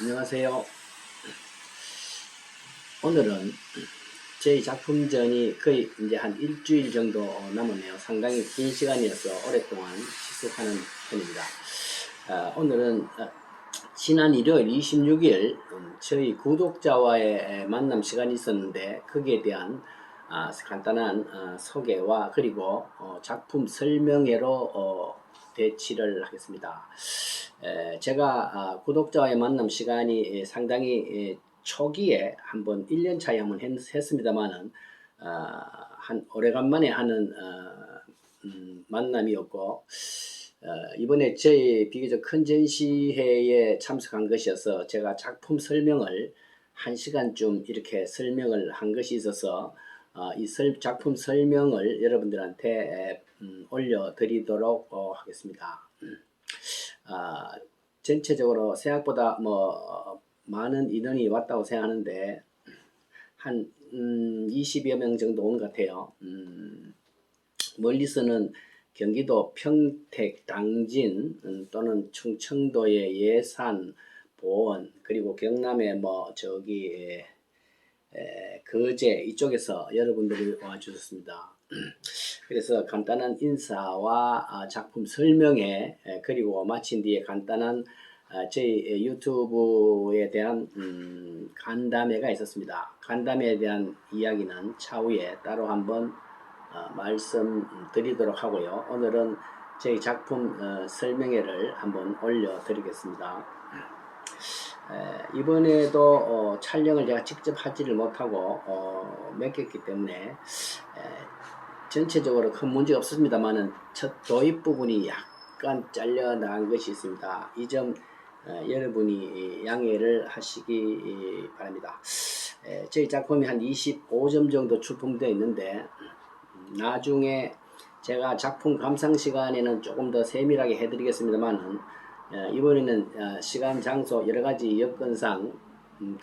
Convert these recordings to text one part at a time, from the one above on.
안녕하세요. 오늘은 제 작품전이 거의 이제 한 일주일 정도 남았네요. 상당히 긴 시간이어서 오랫동안 시속하는 편입니다. 오늘은 지난 일요일 26일 저희 구독자와의 만남 시간이 있었는데 거기에 대한 간단한 소개와 그리고 작품 설명회로 대치를 하겠습니다. 제가 구독자와의 만남 시간이 상당히 초기에 한번 1년 차에 한번 했습니다만은 한 오래간만에 하는 만남이었고 이번에 저희 비교적 큰 전시회에 참석한 것이어서 제가 작품 설명을 1시간쯤 이렇게 설명을 한 것이 있어서 이 작품 설명을 여러분들한테 올려드리도록 하겠습니다. 전체적으로 생각보다 많은 인원이 왔다고 생각하는데 한 20여 명 정도 온 것 같아요. 멀리서는 경기도 평택, 당진 또는 충청도의 예산, 보원 그리고 경남의 거제 이쪽에서 여러분들이 와주셨습니다. 그래서 간단한 인사와 작품 설명회 그리고 마친 뒤에 간단한 저희 유튜브에 대한 간담회가 있었습니다. 간담회에 대한 이야기는 차후에 따로 한번 말씀드리도록 하고요. 오늘은 저희 작품 설명회를 한번 올려드리겠습니다. 이번에도 촬영을 제가 직접 하지를 못하고 맡겼기 때문에 전체적으로 큰 문제 없습니다만은 첫 도입 부분이 약간 잘려나간 것이 있습니다. 이 점 여러분이 양해를 하시기 바랍니다. 저희 작품이 한 25점 정도 출품되어 있는데 나중에 제가 작품 감상 시간에는 조금 더 세밀하게 해드리겠습니다만은 이번에는 시간, 장소 여러가지 여건상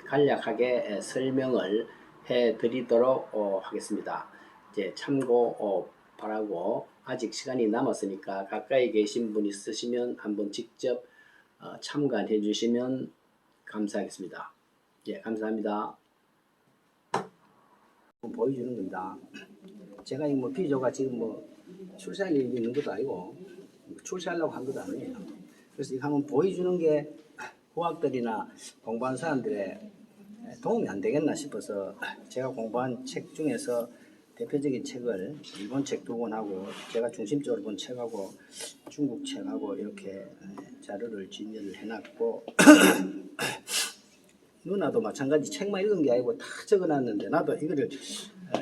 간략하게 설명을 해드리도록 하겠습니다. 이제 참고 바라고 아직 시간이 남았으니까 가까이 계신 분 있으시면 한번 직접 참관해 주시면 감사하겠습니다. 예, 감사합니다. 보여주는 겁니다. 제가 비조가 지금 출시할 일이 있는 것도 아니고 출시하려고 한 것도 아니에요. 그래서 이거 한번 보여주는 게 후학들이나 공부하는 사람들의 도움이 안 되겠나 싶어서 제가 공부한 책 중에서 대표적인 책을 일본 책 2권하고 제가 중심적으로 본 책하고 중국 책하고 이렇게 자료를 진열을 해놨고 누나도 마찬가지 책만 읽은 게 아니고 다 적어놨는데 나도 이거를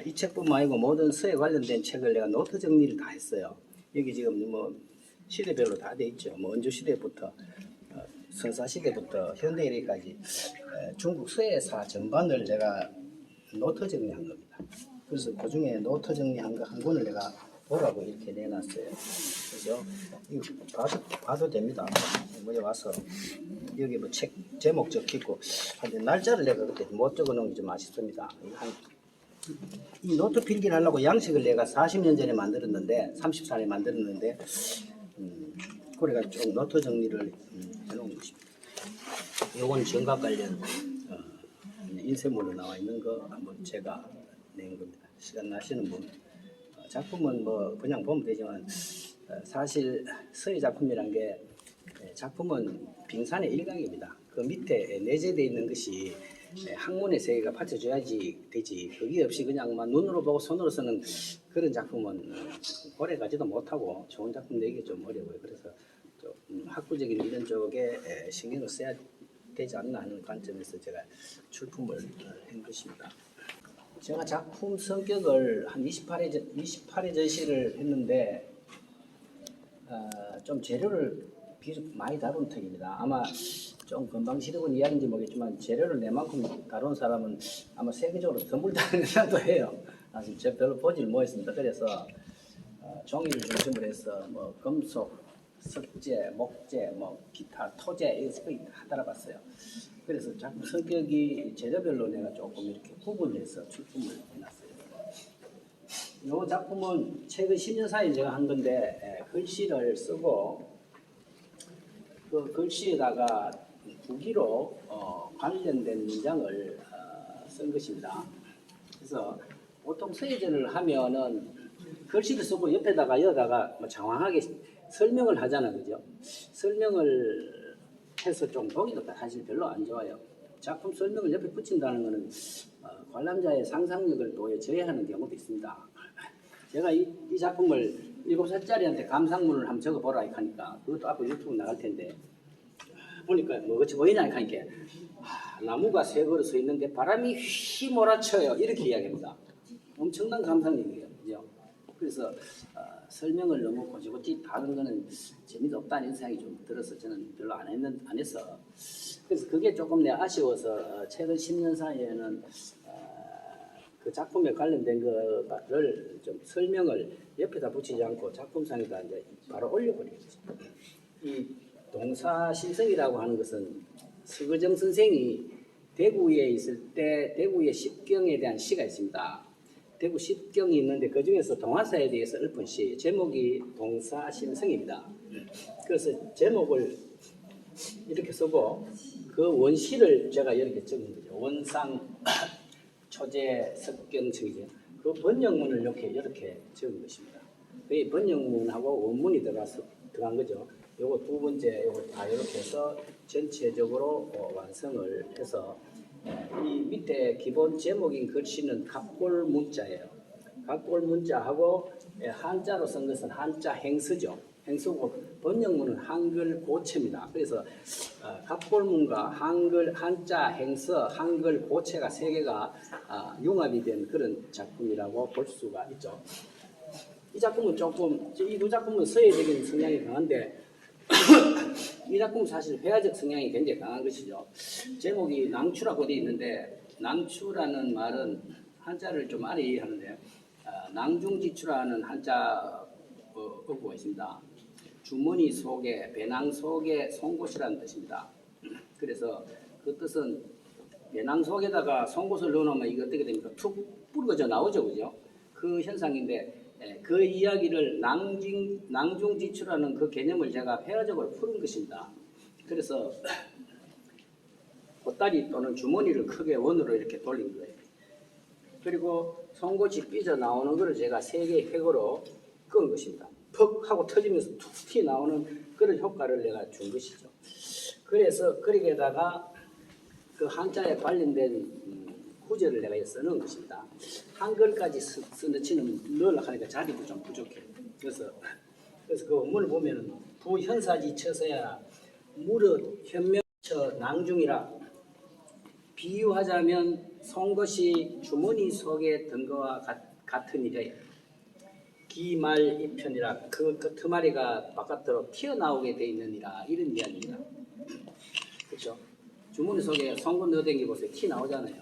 이 책뿐만 아니고 모든 서에 관련된 책을 내가 노트 정리를 다 했어요. 여기 지금 시대별로 다 돼 있죠. 원조 시대부터 선사 시대부터 현대일까지 중국 서예사 전반을 내가 노트 정리한 겁니다. 그래서 그 중에 노트 정리한 거 한 권을 내가 보라고 이렇게 내놨어요. 그래서 이거 봐도 됩니다. 먼저 와서 여기 책 제목 적히고 근데 날짜를 내가 그때 못 적어놓은 게 좀 아쉽습니다. 이 노트 필기를 하려고 양식을 내가 40년 전에 만들었는데 34년에 만들었는데 그래가 좀 노트 정리를 해놓은 것입니다. 요건 정각 관련 인쇄물로 나와 있는 거 한번 제가 낸 겁니다. 시간 나시는 분 작품은 그냥 보면 되지만 사실 서예 작품이란 게 작품은 빙산의 일각입니다. 그 밑에 내재되어 있는 것이 학문의 세계가 받쳐줘야지 되지. 그게 없이 그냥 눈으로 보고 손으로 쓰는 그런 작품은 오래 가지도 못하고 좋은 작품 내기 좀 어려워요. 그래서 좀 학구적인 이런 쪽에 신경을 써야 되지 않나 하는 관점에서 제가 출품을 한 것입니다. 제가 작품 성격을 한 28회 전시를 했는데 좀 재료를 비록 많이 다룬 턱입니다. 아마 좀 금방 시르는 이야기인지 모르겠지만 재료를 내만큼 다룬 사람은 아마 세계적으로 드물 다는 사람도 해요. 지금 제가 별로 보지를 못했습니다. 그래서 종이를 중심으로 해서 금속, 석재, 목재, 기타, 토재 이것을 거의 다 달아봤어요. 그래서 작품 성격이 재료별로 내가 조금 이렇게 구분해서 출품을 해놨어요. 이 작품은 최근 10년 사이에 제가 한 건데 글씨를 쓰고 그 글씨에다가 부기로 관련된 문장을 쓴 것입니다. 그래서 보통 서예전을 하면은 글씨를 쓰고 옆에다가 여다가 뭐 장황하게 설명을 하잖아, 그죠? 설명을 해서 좀 보기도 사실 별로 안 좋아요. 작품 설명을 옆에 붙인다는 것은 관람자의 상상력을 또 저해하는 경우도 있습니다. 제가 이 작품을 7살짜리한테 감상문을 한번 적어보라 하니까 그것도 앞으로 유튜브 나갈 텐데 보니까 뭐같이 보이냐 하니까 나무가 세 그루 서 있는데 바람이 휘몰아쳐요 이렇게 이야기합니다. 엄청난 감상력이에요. 그죠? 그래서 설명을 너무 고지고지 다른 거는 재미도 없다는 생각이 좀 들어서 저는 별로 안 했어. 그래서 그게 조금 내가 아쉬워서 최근 10년 사이에는 그 작품에 관련된 거를 좀 설명을 옆에다 붙이지 않고 작품상에다 이제 바로 올려버리겠죠. 이 동사심성이라고 하는 것은 서거정 선생이 대구에 있을 때 대구의 십경에 대한 시가 있습니다. 대구 십경이 있는데 그 중에서 동화사에 대해서 읊은 시 제목이 동사심성입니다. 그래서 제목을 이렇게 쓰고 그 원시를 제가 이렇게 적은 거죠. 원상 초제 석경청이죠. 그 번역문을 이렇게 적은 것입니다. 그 번역문하고 원문이 들어간 거죠. 요거 두 번째 요거 다 이렇게 해서 전체적으로 완성을 해서 이 밑에 기본 제목인 글씨는 갑골 문자예요. 갑골 문자하고 한자로 쓴 것은 한자 행서죠. 행서고 번역문은 한글 고체입니다. 그래서 갑골문과 한자 행서, 한글 고체가 세 개가 융합이 된 그런 작품이라고 볼 수가 있죠. 이 작품은 조금 이 두 작품은 서예적인 성향이 강한데 이 작품은 사실 회화적 성향이 굉장히 강한 것이죠. 제목이 낭추라고 되어 있는데 낭추라는 말은 한자를 좀 알아야 이해하는데 낭중지추라는 한자 어구가 있습니다. 주머니 속에 배낭 속에 송곳이라는 뜻입니다. 그래서 그 뜻은 배낭 속에다가 송곳을 넣어놓으면 이거 어떻게 됩니까? 툭 부러져 나오죠, 그죠? 그 현상인데 그 이야기를 낭중지추라는 그 개념을 제가 회화적으로 푸는 것입니다. 그래서 보따리 또는 주머니를 크게 원으로 이렇게 돌린 거예요. 그리고 송곳이 삐져 나오는 것을 제가 세 개의 획으로 그은 것입니다. 퍽 하고 터지면서 툭 튀어나오는 그런 효과를 내가 준 것이죠. 그래서 거기에다가 그 한자에 관련된 구절을 내가 써놓은 것입니다. 한글까지 써넣지는 넣으려고 하니까 자리도 좀 부족해요. 그래서 그 원문을 보면은 부현사지 처서야 무릇 현명처 낭중이라 비유하자면 송곳이 주머니 속에 든 것과 같은 일이에요. 기말 이편이라 그 끄트마리가 바깥으로 튀어나오게 돼 있느니라 이런 이야기입니다. 그렇죠? 주머니 속에 송곳 넣어댕기 보세요. 티 나오잖아요.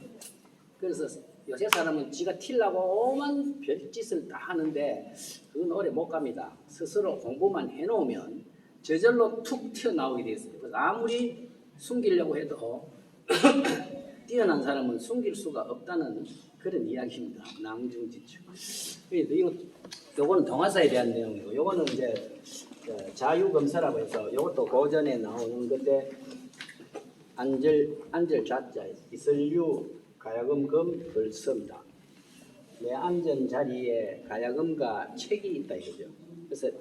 그래서 요새 사람은 지가 튀려고 오만 별짓을 다 하는데 그건 오래 못 갑니다. 스스로 공부만 해놓으면 저절로 툭 튀어나오게 되어 있어요. 그래서 아무리 숨기려고 해도 뛰어난 사람은 숨길 수가 없다는 그런 이야기입니다. 낭중지추. 요거는 동화사에 대한 내용이고, 요거는 이제 자유검서라고 해서 요것도 고전에 나오는 건데 안절 자자 이설유 가야금금 글서입니다. 내 앉은 자리에 가야금과 책이 있다 이거죠. 그래서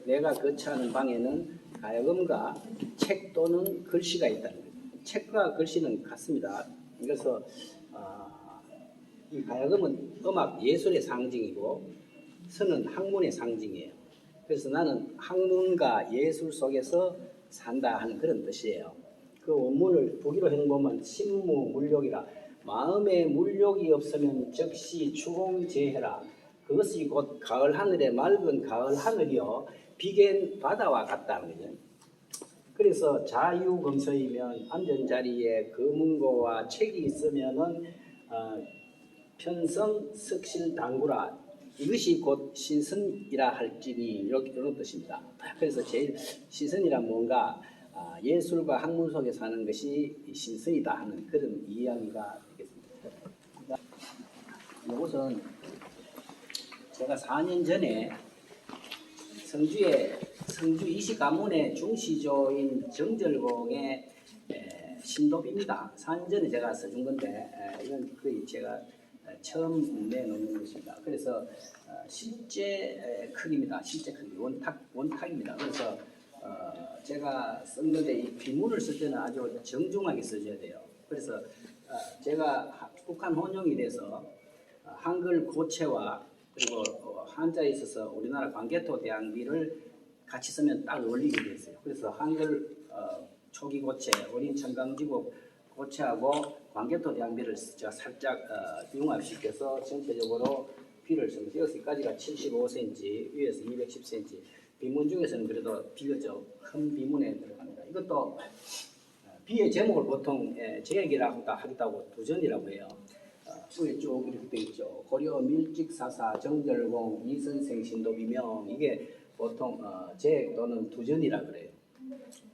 내가 거처하는 방에는 가야금과 책 또는 글씨가 있다는 거죠. 책과 글씨는 같습니다. 그래서 이 가야금은 음악 예술의 상징이고 서는 학문의 상징이에요. 그래서 나는 학문과 예술 속에서 산다 하는 그런 뜻이에요. 그 원문을 보기로 해놓으면 신무물욕이라 마음에 물욕이 없으면 즉시 추공제해라. 그것이 곧 가을 하늘의 맑은 가을 하늘이요 비겐 바다와 같다는 거죠. 그래서 자유검서이면 앉은 자리에 금은고와 책이 있으면은 편성 석실당구라 이것이 곧 신선이라 할지니 이런 뜻입니다. 그래서 제일 신선이란 뭔가 예술과 학문 속에 사는 것이 신선이다 하는 그런 이야기가 되겠습니다. 이것은 제가 4년 전에 성주에 성주 이시 가문의 중시조인 정절공의 신도비입니다. 4년 전에 제가 써준 건데 이건 거의 제가 처음 내놓는 것입니다. 그래서 실제 크기입니다. 실제 크기 원탁입니다. 그래서 제가 쓴 건데 이 비문을 쓸 때는 아주 정중하게 써줘야 돼요. 그래서 제가 북한 혼용이 돼서 한글 고체와 그리고 한자에 있어서 우리나라 광개토 대항비를 같이 쓰면 딱 어울리게 돼 있어요. 그래서 한글 초기 고체, 어린 청강지국 고체하고 광개토 대항비를 제가 살짝 융합시켜서 전체적으로 비를 쓰면서 여기까지가 75cm, 위에서 210cm. 비문 중에서는 그래도 비교적 큰 비문에 들어갑니다. 이것도 비의 제목을 보통 제액이라고 하기도 하고 두전이라고 해요. 위에 쭉 이렇게 되어 있죠. 고려 밀직사사 정절공 이선생 신도비명 이게 보통 제액 또는 두전이라 그래요.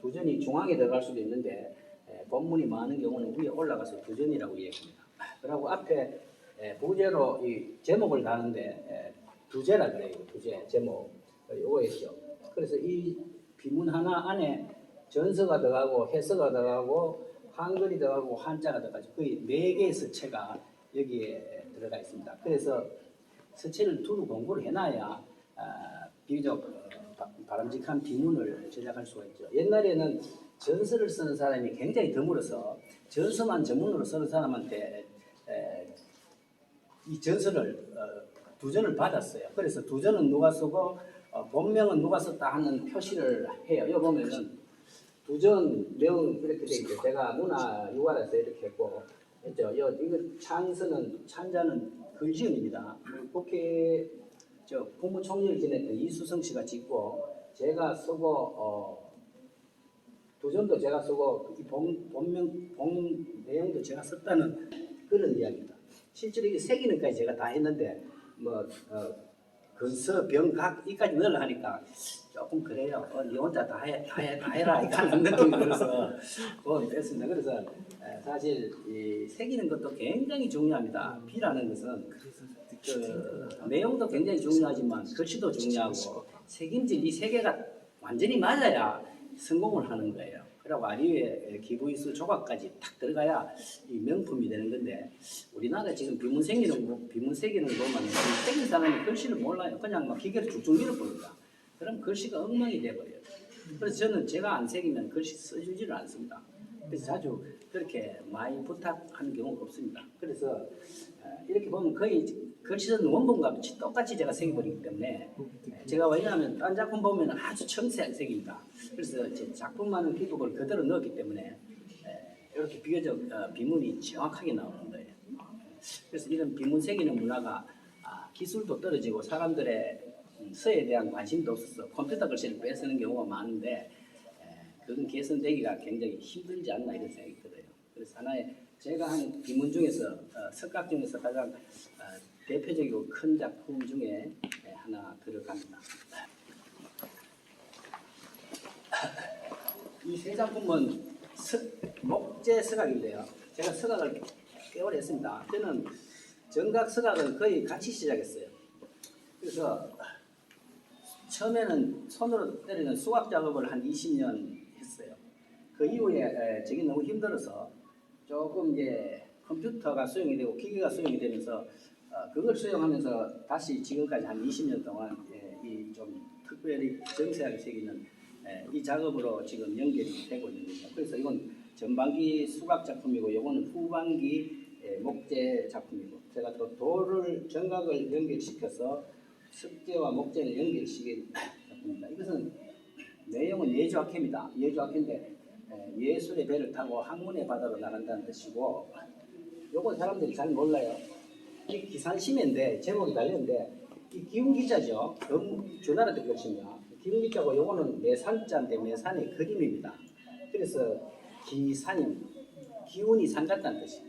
두전이 중앙에 들어갈 수도 있는데 본문이 많은 경우는 위에 올라가서 두전이라고 얘기합니다. 그리고 앞에 부제로 이 제목을 다는데 두제라 그래요. 두제 제목 요거 있죠. 그래서 이 비문 하나 안에 전서가 들어가고 해서가 들어가고 한글이 들어가고 한자가 들어가죠. 거의 4개의 서체가 여기에 들어가 있습니다. 그래서 서체를 두루 공부를 해놔야 비교적 바람직한 비문을 제작할 수가 있죠. 옛날에는 전서를 쓰는 사람이 굉장히 드물어서 전서만 전문으로 쓰는 사람한테 이 전서를 두전을 받았어요. 그래서 두전은 누가 쓰고 본명은 누가 썼다 하는 표시를 해요. 여기 보면은 두전 명 이렇게 돼 있죠. 제가 문화유활에서 이렇게 했고, 있죠. 이거 찬자는 글지음입니다. 국회 국무총리를 지냈던 이수성 씨가 짓고 제가 쓰고 두전도 제가 쓰고 이 본 내용도 제가 썼다는 그런 이야기입니다. 실제로 이게 새기는까지 제가 다 했는데 근서 병각 이까지 넣으려 하니까 조금 그래요. 니 혼자 다 해라 이런 느낌이 들어서 그건 뺐습니다. 그래서 사실 이 새기는 것도 굉장히 중요합니다. 비라는 것은 내용도 굉장히 중요하지만 글씨도 중요하고 새김질 이 세 개가 완전히 맞아야 성공을 하는 거예요. 그리고 아리에 기부인수 조각까지 탁 들어가야 이 명품이 되는 건데 우리나라 지금 비문 새기는 보면 새긴 사람이 글씨를 몰라요. 그냥 막 기계를 쭉쭉 밀어버립니다. 그럼 글씨가 엉망이 돼버려요. 그래서 저는 제가 안 새기면 글씨 써주지를 않습니다. 그래서 자주 그렇게 많이 부탁하는 경우가 없습니다. 그래서 이렇게 보면 거의 글씨 쓰는 원본과 똑같이 제가 새겨버리기 때문에 제가 왜냐하면 딴 작품 보면 아주 청세하게 새깁니다. 그래서 제 작품만은 기법을 그대로 넣었기 때문에 이렇게 비교적 비문이 정확하게 나오는 거예요. 그래서 이런 비문 새기는 문화가 기술도 떨어지고 사람들의 서에 대한 관심도 없어서 컴퓨터 글씨를 빼쓰는 경우가 많은데 그건 개선되기가 굉장히 힘들지 않나 이런 생각이 들어요. 그래서 하나의 제가 한 비문 중에서 석각 중에서 가장 대표적이고 큰 작품 중에 하나 들어갑니다. 이 세 작품은 목재 석각인데요. 제가 석각을 꽤 오래 했습니다. 저는 정각 석각은 거의 같이 시작했어요. 그래서 처음에는 손으로 때리는 수학 작업을 한 20년 했어요. 그 이후에 저게 너무 힘들어서 조금 이제 컴퓨터가 수용이 되고 기계가 수용이 되면서 그걸 수용하면서 다시 지금까지 한 20년 동안 이 좀 특별히 정세하게 새기는 이 작업으로 지금 연결이 되고 있는 겁니다. 그래서 이건 전반기 수학 작품이고 이거는 후반기 목재 작품이고 제가 또 돌을 정각을 연결시켜서 석재와 목재를 연결시킨 작품입니다. 이것은 내용은 예조학회입니다. 예조학회인데 예술의 배를 타고 학문의 바다로 나간다는 뜻이고 요건 사람들이 잘 몰라요. 이 기산심인데 제목이 달렸는데 이 기운기자죠. 주나라도 그렇습니다. 기운기자고 요거는 매산자인데 매산의 그림입니다. 그래서 기산입니다. 기운이 산 같다는 뜻이에요.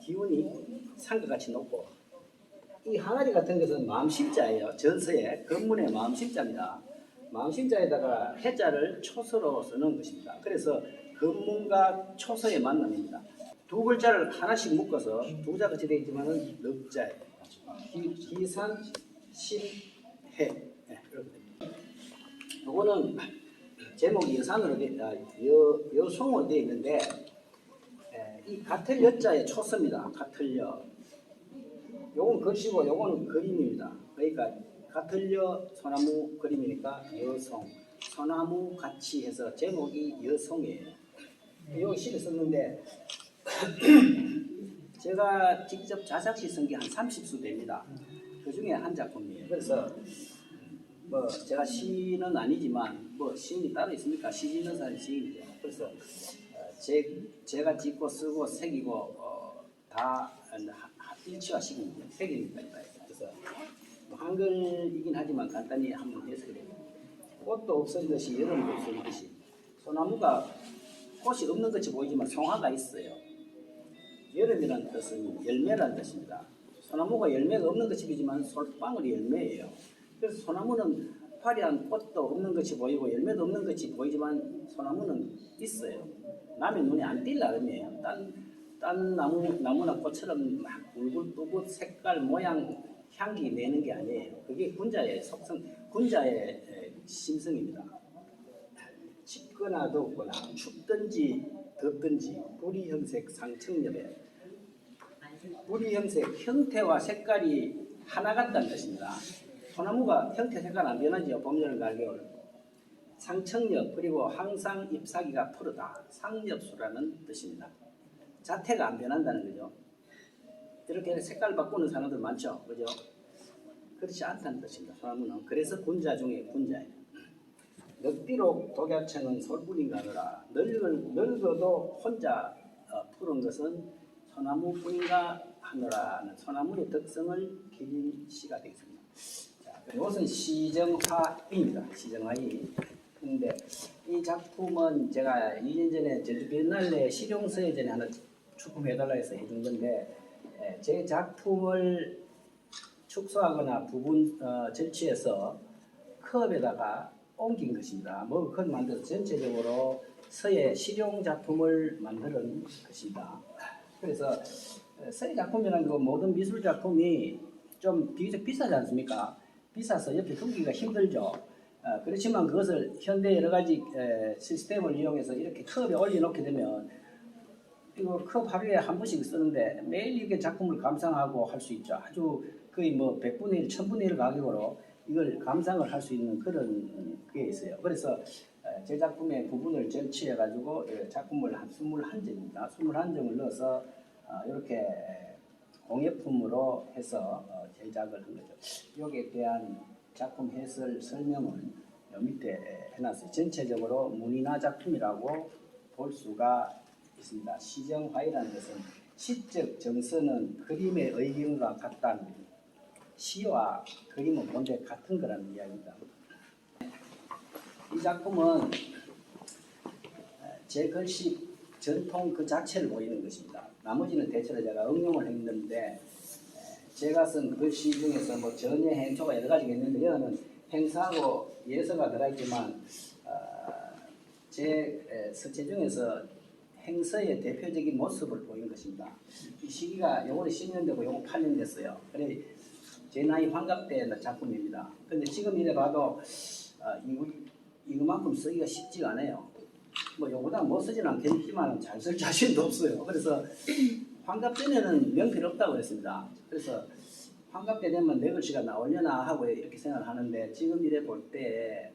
기운이 산과 같이 높고 이 항아리 같은 것은 마음심자예요. 전서에 건문의 마음심자입니다. 마음심자에다가 해자를 초서로 쓰는 것입니다. 그래서 건문과 초서의 만남입니다. 두 글자를 하나씩 묶어서 두 자같이 되어 있지만은 넉자예요. 기산, 신, 해. 네, 이렇게 됩니다. 요거는 제목이 여산으로 여송으로 되어 있는데 이 가틀 여자의 초서입니다. 가틀 여. 요건 글씨고 요거는 그림입니다. 그러니까 가틀여 소나무 그림이니까 여송. 소나무 같이 해서 제목이 여송이에요. 요 시를 썼는데 제가 직접 자작시 쓴 게 한 30수 됩니다. 그 중에 한 작품이에요. 그래서 뭐 제가 시는 아니지만 뭐 시인이 따로 있습니까? 시 짓는 사람이 시인이죠. 그래서 제가 짓고 쓰고 새기고 다 일치화시킨 색이니까. 그래서 뭐 한글이긴 하지만 간단히 한번 해석을 해요. 꽃도 없어지듯이 여름도 없어지듯이 소나무가 꽃이 없는 것이 보이지만 송화가 있어요. 여름이라는 뜻은 열매라는 뜻입니다. 소나무가 열매가 없는 것이 보이지만 솔방울이 열매예요. 그래서 소나무는 화려한 꽃도 없는 것이 보이고 열매도 없는 것이 보이지만 소나무는 있어요. 남의 눈에 안 띌 나름이에요. 딴 나무나 꽃처럼 막 울긋불긋 색깔, 모양, 향기 내는 게 아니에요. 그게 군자의 속성, 군자의 심성입니다. 춥거나 덥거나 춥든지 덥든지 부리형색 상청엽에 부리형색 형태와 색깔이 하나 같다는 뜻입니다. 소나무가 형태 색깔 안 변하지요. 봄, 여름, 가을, 겨울. 상청엽 그리고 항상 잎사귀가 푸르다. 상엽수라는 뜻입니다. 자태가 안 변한다는 거죠. 이렇게 색깔 바꾸는 사람들 많죠. 그죠? 그렇지 않다는 뜻입니다. 소나무는. 그래서 군자 중에 군자예요. 넉비록 독야청은 솔뿐인가 하더라. 늙어도 혼자 푸른 것은 소나무뿐인가 하노라는 소나무의 특성을 기린 시가 되겠습니다. 자, 이것은 시정화입니다. 시정화이. 근데 이 작품은 제가 2년 전에 제주 비엔날레 실용서예전에 하나 출품해달라 해서 해준 건데 제 작품을 축소하거나 부분 절취해서 컵에다가 옮긴 것입니다. 머그컵 만들어서 전체적으로 서예 실용 작품을 만드는 것입니다. 그래서 서예 작품이라는 거 모든 미술 작품이 좀 비교적 비싸지 않습니까? 비싸서 옆에 숨기기가 힘들죠. 그렇지만 그것을 현대 여러 가지 시스템을 이용해서 이렇게 컵에 올려놓게 되면 이거 컵 하루에 한 번씩 쓰는데 매일 이렇게 작품을 감상하고 할 수 있죠. 아주 거의 뭐 100분의 1, 1000분의 1 가격으로 이걸 감상을 할 수 있는 그런 게 있어요. 그래서 제 작품의 부분을 절취해 가지고 작품을 한 21점입니다. 21점을 넣어서 이렇게 공예품으로 해서 제작을 한 거죠. 여기에 대한 작품 해설 설명을 밑에 해놨어요. 전체적으로 문인화 작품이라고 볼 수가 있습니다. 시정화이라는 것은 시적 정서는 그림의 의견과 같다는 시와 그림은 본래 같은 거라는 이야기입니다. 이 작품은 제 글씨 전통 그 자체를 보이는 것입니다. 나머지는 대체로 제가 응용을 했는데 제가 쓴 글씨 중에서 뭐 전예, 행초가 여러 가지가 있는데 여기는 행사하고 예서가 들어있지만 제 서체 중에서 행서의 대표적인 모습을 보인 것입니다. 이 시기가 요거는 10년 되고 요거 8년 됐어요. 그래 제 나이 환갑 때 작품입니다. 근데 지금 이래 봐도 이거만큼 쓰기가 쉽지가 않아요. 뭐 요보다 못 쓰진 않겠지만 잘 쓸 자신도 없어요. 그래서 환갑 전에는 명필 없다고 그랬습니다. 그래서 환갑 때 되면 내 글씨가 나오려나 하고 이렇게 생각을 하는데 지금 이래 볼 때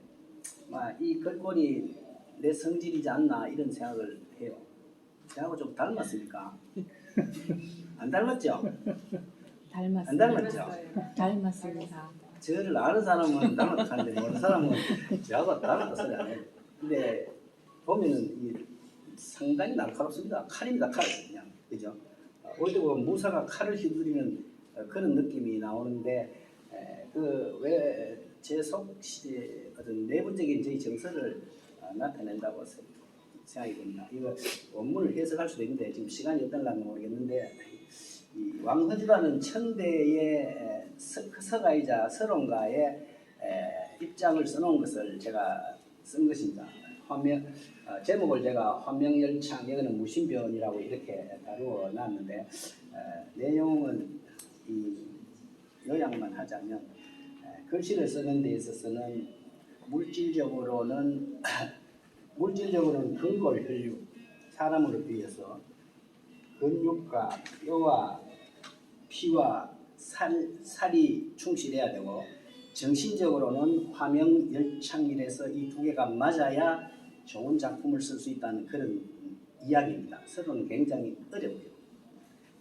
이 글꼴이 내 성질이지 않나 이런 생각을 해요. 저하고 좀 닮았습니까? 안 닮았죠? 닮았습니다. 안 닮았죠? 닮았습니다. 저를 아는 사람은 닮았다는데 모르는 사람은 저하고 닮았다 소리 안 해요. 근데 보면은 상당히 날카롭습니다. 칼입니다. 칼 그냥 그죠? 어디 보면 무사가 칼을 휘두르는 그런 느낌이 나오는데 그 왜 제 속시 어떤 내부적인 저희 정서를 나타낸다고 생각이 듭니다. 이거 원문을 해석할 수도 있는데 지금 시간이 어떨랑지 모르겠는데 이 왕허주라는 청대의 서가이자 서론가의 입장을 써놓은 것을 제가 쓴 것입니다. 제목을 제가 환명열창, 여기는 무신변이라고 이렇게 다루어 놨는데 내용은 이 요약만 하자면 글씨를 쓰는 데 있어서는 물질적으로는 근골 혈육, 사람으로 비해서 근육과 뼈와 피와 살이 충실해야 되고, 정신적으로는 화명 열창일에서 이 두 개가 맞아야 좋은 작품을 쓸 수 있다는 그런 이야기입니다. 서로는 굉장히 어려워요.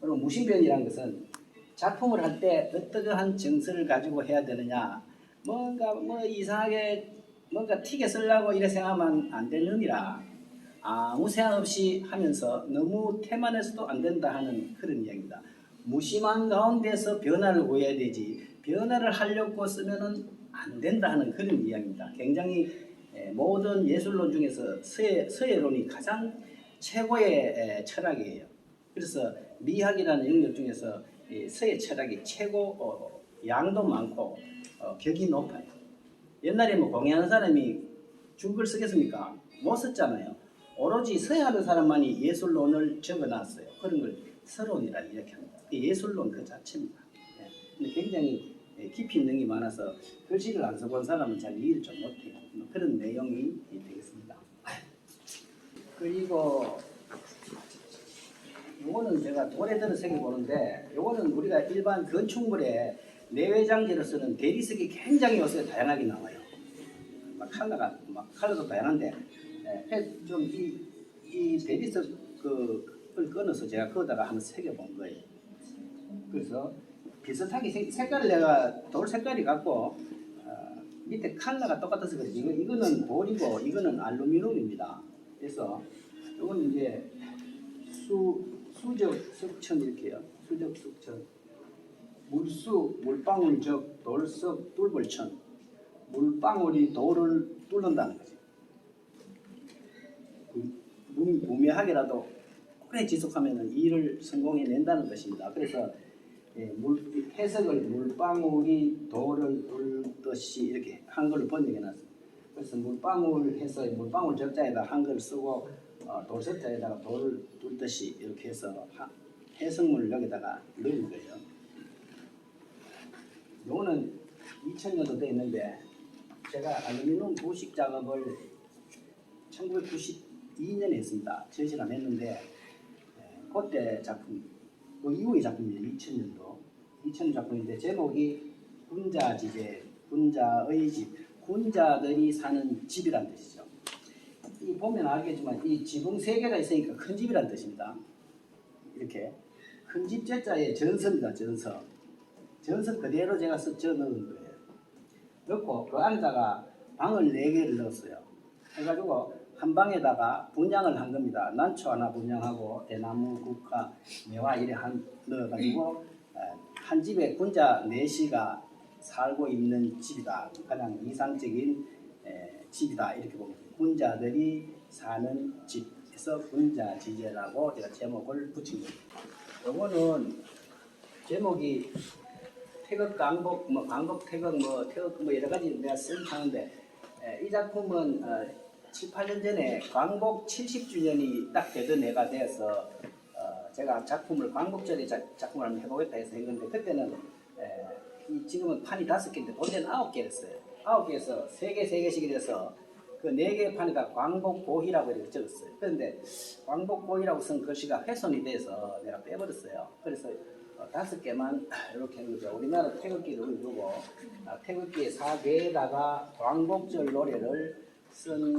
그리고 무신변이라는 것은 작품을 할 때 어떠한 정서를 가지고 해야 되느냐, 뭔가 이상하게 뭔가 튀게 쓰려고 이래 생각하면 안 되는 의미라, 아무 생각 없이 하면서 너무 태만해서도 안 된다 하는 그런 이야기입니다. 무심한 가운데서 변화를 보여야 되지, 변화를 하려고 쓰면은 안 된다 하는 그런 이야기입니다. 굉장히 모든 예술론 중에서 서예론이 가장 최고의 철학이에요. 그래서 미학이라는 영역 중에서 서예 철학이 최고 양도 많고 격이 높아요. 옛날에 뭐 공예하는 사람이 중글 쓰겠습니까? 못 썼잖아요. 오로지 서예하는 사람만이 예술론을 적어놨어요. 그런 걸 서론이라 이야기합니다. 예술론 그 자체입니다. 근데 굉장히 깊이 있는 게 많아서 글씨를 안 써본 사람은 잘 이해를 좀 못해요. 그런 내용이 되겠습니다. 그리고 요거는 제가 오래전에 새겨보는데, 요거는 우리가 일반 건축물에 내외장재로 쓰는 대리석이 굉장히 요새 다양하게 나와요. 컬러도 다양한데, 좀 이 대리석 그걸 끊어서 제가 거기다가 한번 새겨본 거예요. 그래서 비슷하게 색깔을 내가 돌 색깔이 같고 밑에 컬러가 똑같아서 그렇지, 이거는 돌이고 이거는 알루미늄입니다. 그래서 이거는 이제 수적 석천 이렇게요. 수적 석천, 물수 물방울적 돌석 뚫벌천, 물방울이 돌을 뚫는다는 거죠. 무미하게라도 오래 지속하면 일을 성공해낸다는 것입니다. 그래서 해석을 물방울이 돌을 뚫듯이 이렇게 한글로 번역해놨습니다. 그래서 물방울 해서 물방울 적자에다 한글 쓰고 돌석자에다가 돌을 뚫듯이 이렇게 해서 해석문을 여기다가 넣은 거예요. 요거는 2000년도 돼 있는데, 제가 알루미늄 부식 작업을 1992년에 했습니다. 전시를 했는데, 그때 작품, 그 이후의 작품이에요. 2000년 작품인데, 제목이 군자지제, 군자의 집, 군자들이 사는 집이란 뜻이죠. 이 보면 알겠지만 이 지붕 3개가 있으니까 큰 집이란 뜻입니다. 이렇게 큰 집 제자에 전서입니다. 전서 그대로 제가 써 넣은 거예요. 넣고 그 안에다가 방을 4개를 넣었어요. 해가지고 한 방에다가 분양을 한 겁니다. 난초 하나 분양하고 대나무, 국화, 매화 이래 넣어가지고 한 집에 군자 4시가 살고 있는 집이다. 가장 이상적인 집이다. 이렇게 보면 군자들이 사는 집에서 군자지제라고 제가 제목을 붙인 겁니다. 요거는 제목이 태극 강복, 강복 태극, 태극 여러 가지 내가 쓰는데, 이 작품은 7, 8년 전에 광복 70주년이 딱 되던 해가 돼서 제가 작품을 광복절에 작품을 한번 해보겠다 해서 했는데, 그때는 지금은 판이 5개인데 본래는 9개였어요. 9개에서 3개씩 이래서 그 4개 판에다 광복고희라고 이렇게 적었어요. 그런데 광복고희라고 쓴 글씨가 훼손이 돼서 내가 빼버렸어요. 그래서 5개만 이렇게 하는 거죠. 우리나라 태극기를 두고 태극기 4개에다가 광복절 노래를 쓴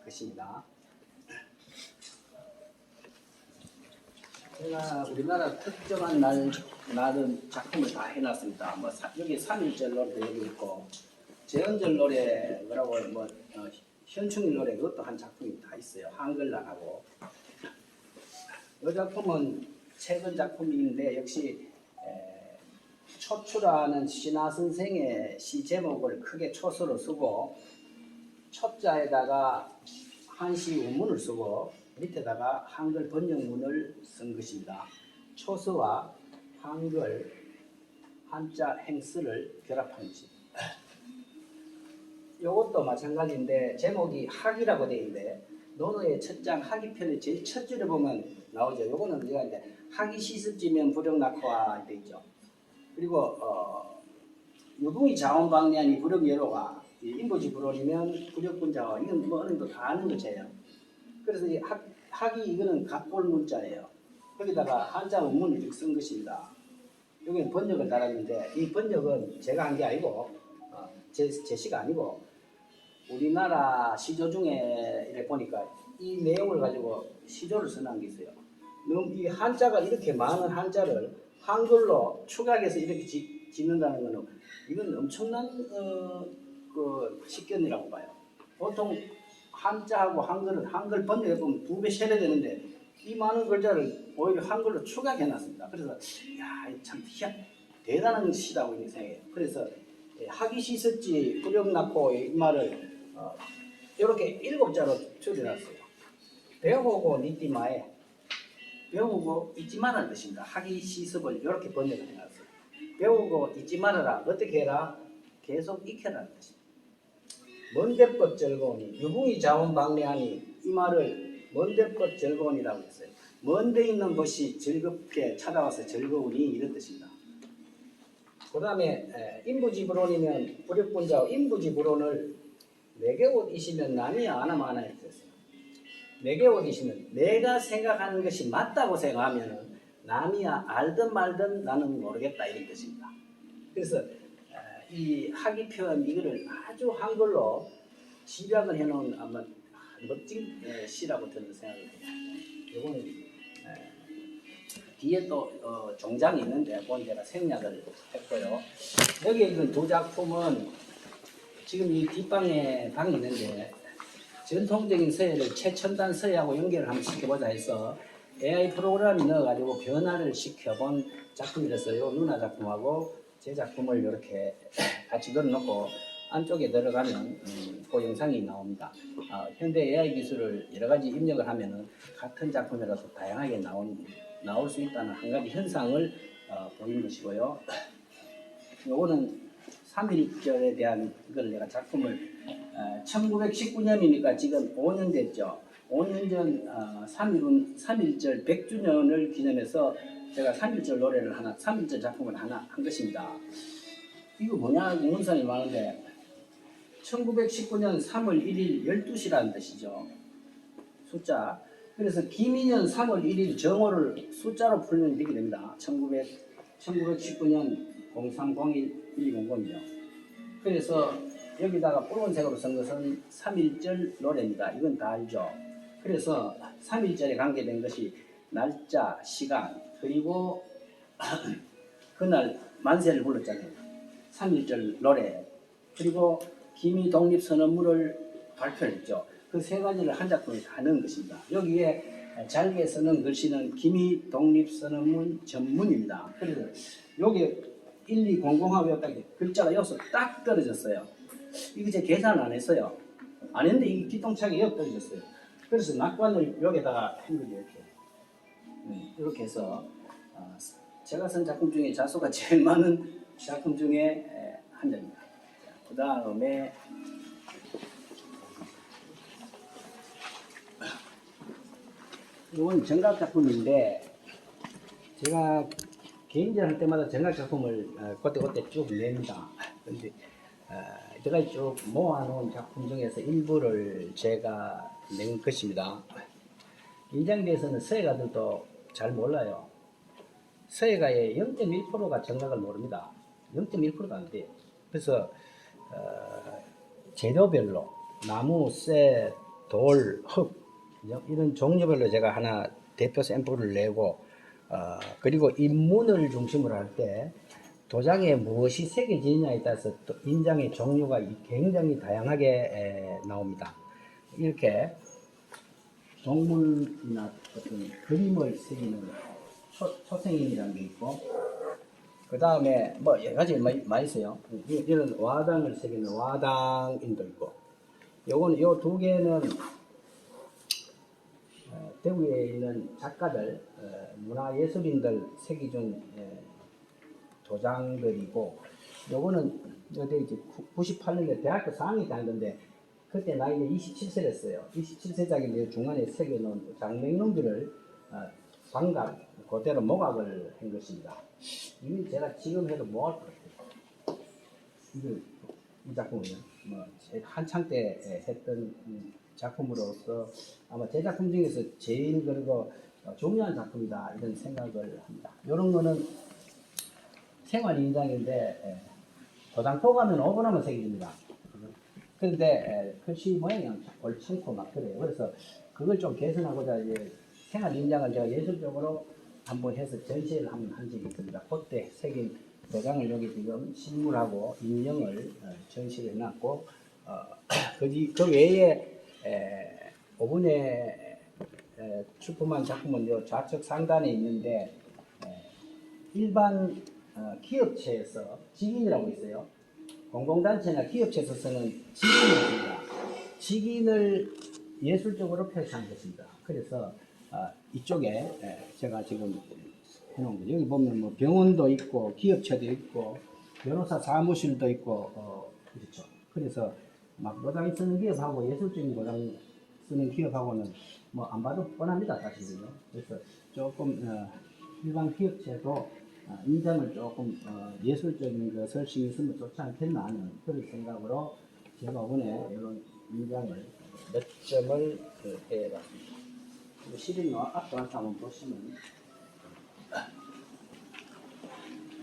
것입니다. 제가 우리나라 특정한 날은 작품을 다 해놨습니다. 여기 3.1절 노래도 여기 있고, 제헌절 노래, 현충일 노래, 그것도 한 작품이 다 있어요. 한글날하고. 이 작품은 최근 작품인데, 역시 초추라는 신하 선생의 시 제목을 크게 초서로 쓰고, 초자에다가 한시 원문을 쓰고 밑에다가 한글 번역문을 쓴 것입니다. 초서와 한글 한자 행스를 결합한 것입니다. 이것도 마찬가지인데 제목이 학이라고 되어 있는데, 논어의 첫장 학이편의 제일 첫 줄에 보면 나오죠. 이거는 우리가 이제 학이 시습지면 불역 낙화가 되어 있죠. 그리고 유붕이 자원방리하니 불역 예로가 인부지불원이면 부력분자와 이건 뭐 어느 정도 다 아는 것이에요. 그래서 이 학이 이거는 각골 문자예요. 거기다가 한자 원문을 이렇게 쓴 것입니다. 여기는 번역을 달았는데 이 번역은 제가 한 게 아니고 제 시가 아니고 우리나라 시조 중에 이렇게 보니까 이 내용을 가지고 시조를 써놓은 게 있어요. 너무 이 한자가 이렇게 많은 한자를 한글로 축약해서 이렇게 짓는다는 것은 이건 엄청난 그 식견이라고 봐요. 보통 한자하고 한글 번역해 보면 2배, 3배 되는데 이 많은 글자를 오히려 한글로 축약해놨습니다. 그래서 참 대단한 시라고 생각해요. 그래서 학이 씻었지 부력 낳고 이 말을 이렇게 7자로 줄여놨어요. 배우고 잊지 마에 배우고 잊지 말라는 뜻입니다. 학이 시습을 이렇게 번역을 해놨어요. 배우고 잊지 말아라. 어떻게 해라? 계속 익혀라는 뜻입니다. 먼데껏 즐거우니 유붕이 자원 방래하니 이 말을 먼데껏 즐거우니라고 했어요. 먼데 있는 것이 즐겁게 찾아와서 즐거우니 이런 뜻입니다. 그 다음에 인부지불원이면 부력분자 인부지불원을 4개 옷 이시면 남이야 안 하면 안 하냐 했어요. 4개 옷 이시면 내가 생각하는 것이 맞다고 생각하면 남이야 알든 말든 나는 모르겠다 이런 뜻입니다. 그래서 이 학이 표현 이거를 아주 한글로 집약을 해놓은 아마 멋진 시라고 저는 생각을 해요. 이거는 뒤에 또 종장이 있는데 그건 제가 생략을 했고요. 여기 있는 두 작품은 지금 이 뒷방에 방이 있는데 전통적인 서예를 최첨단 서예하고 연결을 한번 시켜보자 해서 AI 프로그램이 넣어가지고 변화를 시켜본 작품이라서요. 누나 작품하고 제 작품을 이렇게 같이 넣어놓고 안쪽에 들어가면 그 영상이 나옵니다. 현대 AI 기술을 여러 가지 입력을 하면은 같은 작품이라서 다양하게 나올 수 있다는 한 가지 현상을 보이는 것이고요. 요거는 3.1절에 대한 이걸 내가 작품을 1919년이니까 지금 5년 됐죠. 5년 전 3.1절 100주년을 기념해서 제가 3.1절 노래를 하나, 3.1절 작품을 하나 한 것입니다. 이거 뭐냐 문상이 많은데 1919년 3월 1일 12시라는 뜻이죠. 숫자. 그래서 김인년 3월 1일 정오를 숫자로 풀면 이렇게 됩니다. 1919년 0301 1200이죠. 그래서 여기다가 붉은색으로 쓴 것은 3.1절 노래입니다. 이건 다 알죠. 그래서 3.1절에 관계된 것이 날짜, 시간, 그리고 그날 만세를 불렀잖아요. 3.1절 노래, 그리고 기미 독립선언문을 발표했죠. 그 세 가지를 한 작품에 다 넣은 것입니다. 여기에 잘게 쓰는 글씨는 기미 독립선언문 전문입니다. 그래서 여기 1200하고 여기까지 글자가 여기서 딱 떨어졌어요. 이거 제 계산 안 했어요. 안 했는데 이 기똥차게 여기 떨어졌어요. 그래서 낙관을 여기다가 한 거죠. 이렇게 해서 제가 쓴 작품 중에 자수가 제일 많은 작품 중에 한 점입니다. 그 다음에 이건 정각 작품인데 제가 개인전 할 때마다 정각 작품을 그때 쭉 냅니다. 그런데 제가 쭉 모아놓은 작품 중에서 일부를 제가 낸 것입니다. 인장에 대해서는 서예가들도 잘 몰라요. 서예가의 0.1%가 정각을 모릅니다. 0.1%도 안 돼요. 그래서 재료별로 나무, 쇠, 돌, 흙 이런 종류별로 제가 하나 대표 샘플을 내고 그리고 인문을 중심으로 할 때 도장에 무엇이 새겨지느냐에 따라서 또 인장의 종류가 굉장히 다양하게 나옵니다. 이렇게 동물이나 어떤 그림을 새기는 초생인이라는 게 있고 그 다음에 뭐 여러 가지 많이 있어요. 이런 와당을 새기는 와당인도 있고 요거는 요 두 개는 대구에 있는 작가들, 문화예술인들 새기준 도장들이고, 요거는 어디 이제 98년에 대학교 4학년 다녔는데, 그때 나이가 27세였어요. 27세작인데 중간에 새겨놓은 장맹놈들을 방각, 그대로 모각을 한 것입니다. 이건 제가 지금 해도 뭐 할 것 같아요. 이 작품은요. 뭐 제가 한창 때 했던 작품으로서 아마 제 작품 중에서 제일 그리고 중요한 작품이다 이런 생각을 합니다. 이런 거는 생활 인장인데 도장포가면 5분 하면 새겨집니다. 그런데 글씨 모양이 얼창고 막 그래요. 그래서 그걸 좀 개선하고자 이제 생활 인장을 제가 예술적으로 한번 해서 전시를 한 적이 있습니다. 그때 새긴 도장을 여기 지금 식물하고 인형을 전시를 해놨고 그 외에 5분에 출품한 작품은 요 좌측 상단에 있는데 일반 기업체에서 직인이라고 있어요. 공공단체나 기업체에서 쓰는 직인이 있습니다. 직인을 예술적으로 표시한 것입니다. 그래서 이쪽에 제가 지금 해놓은 거 여기 보면 뭐 병원도 있고 기업체도 있고 변호사 사무실도 있고 그렇죠. 그래서 막 도장 쓰는 기업하고 예술적인 도장 쓰는 기업하고는 뭐 안 봐도 뻔합니다 사실은요. 그래서 조금 일반 기업체도 인장을 조금 예술적인 것을 신경 쓰면 좋지 않겠나 하는 그런 생각으로 제가 이번에 이런 인장을 몇 점을 해봤습니다. 시리노 앞에 와서 한번 보시면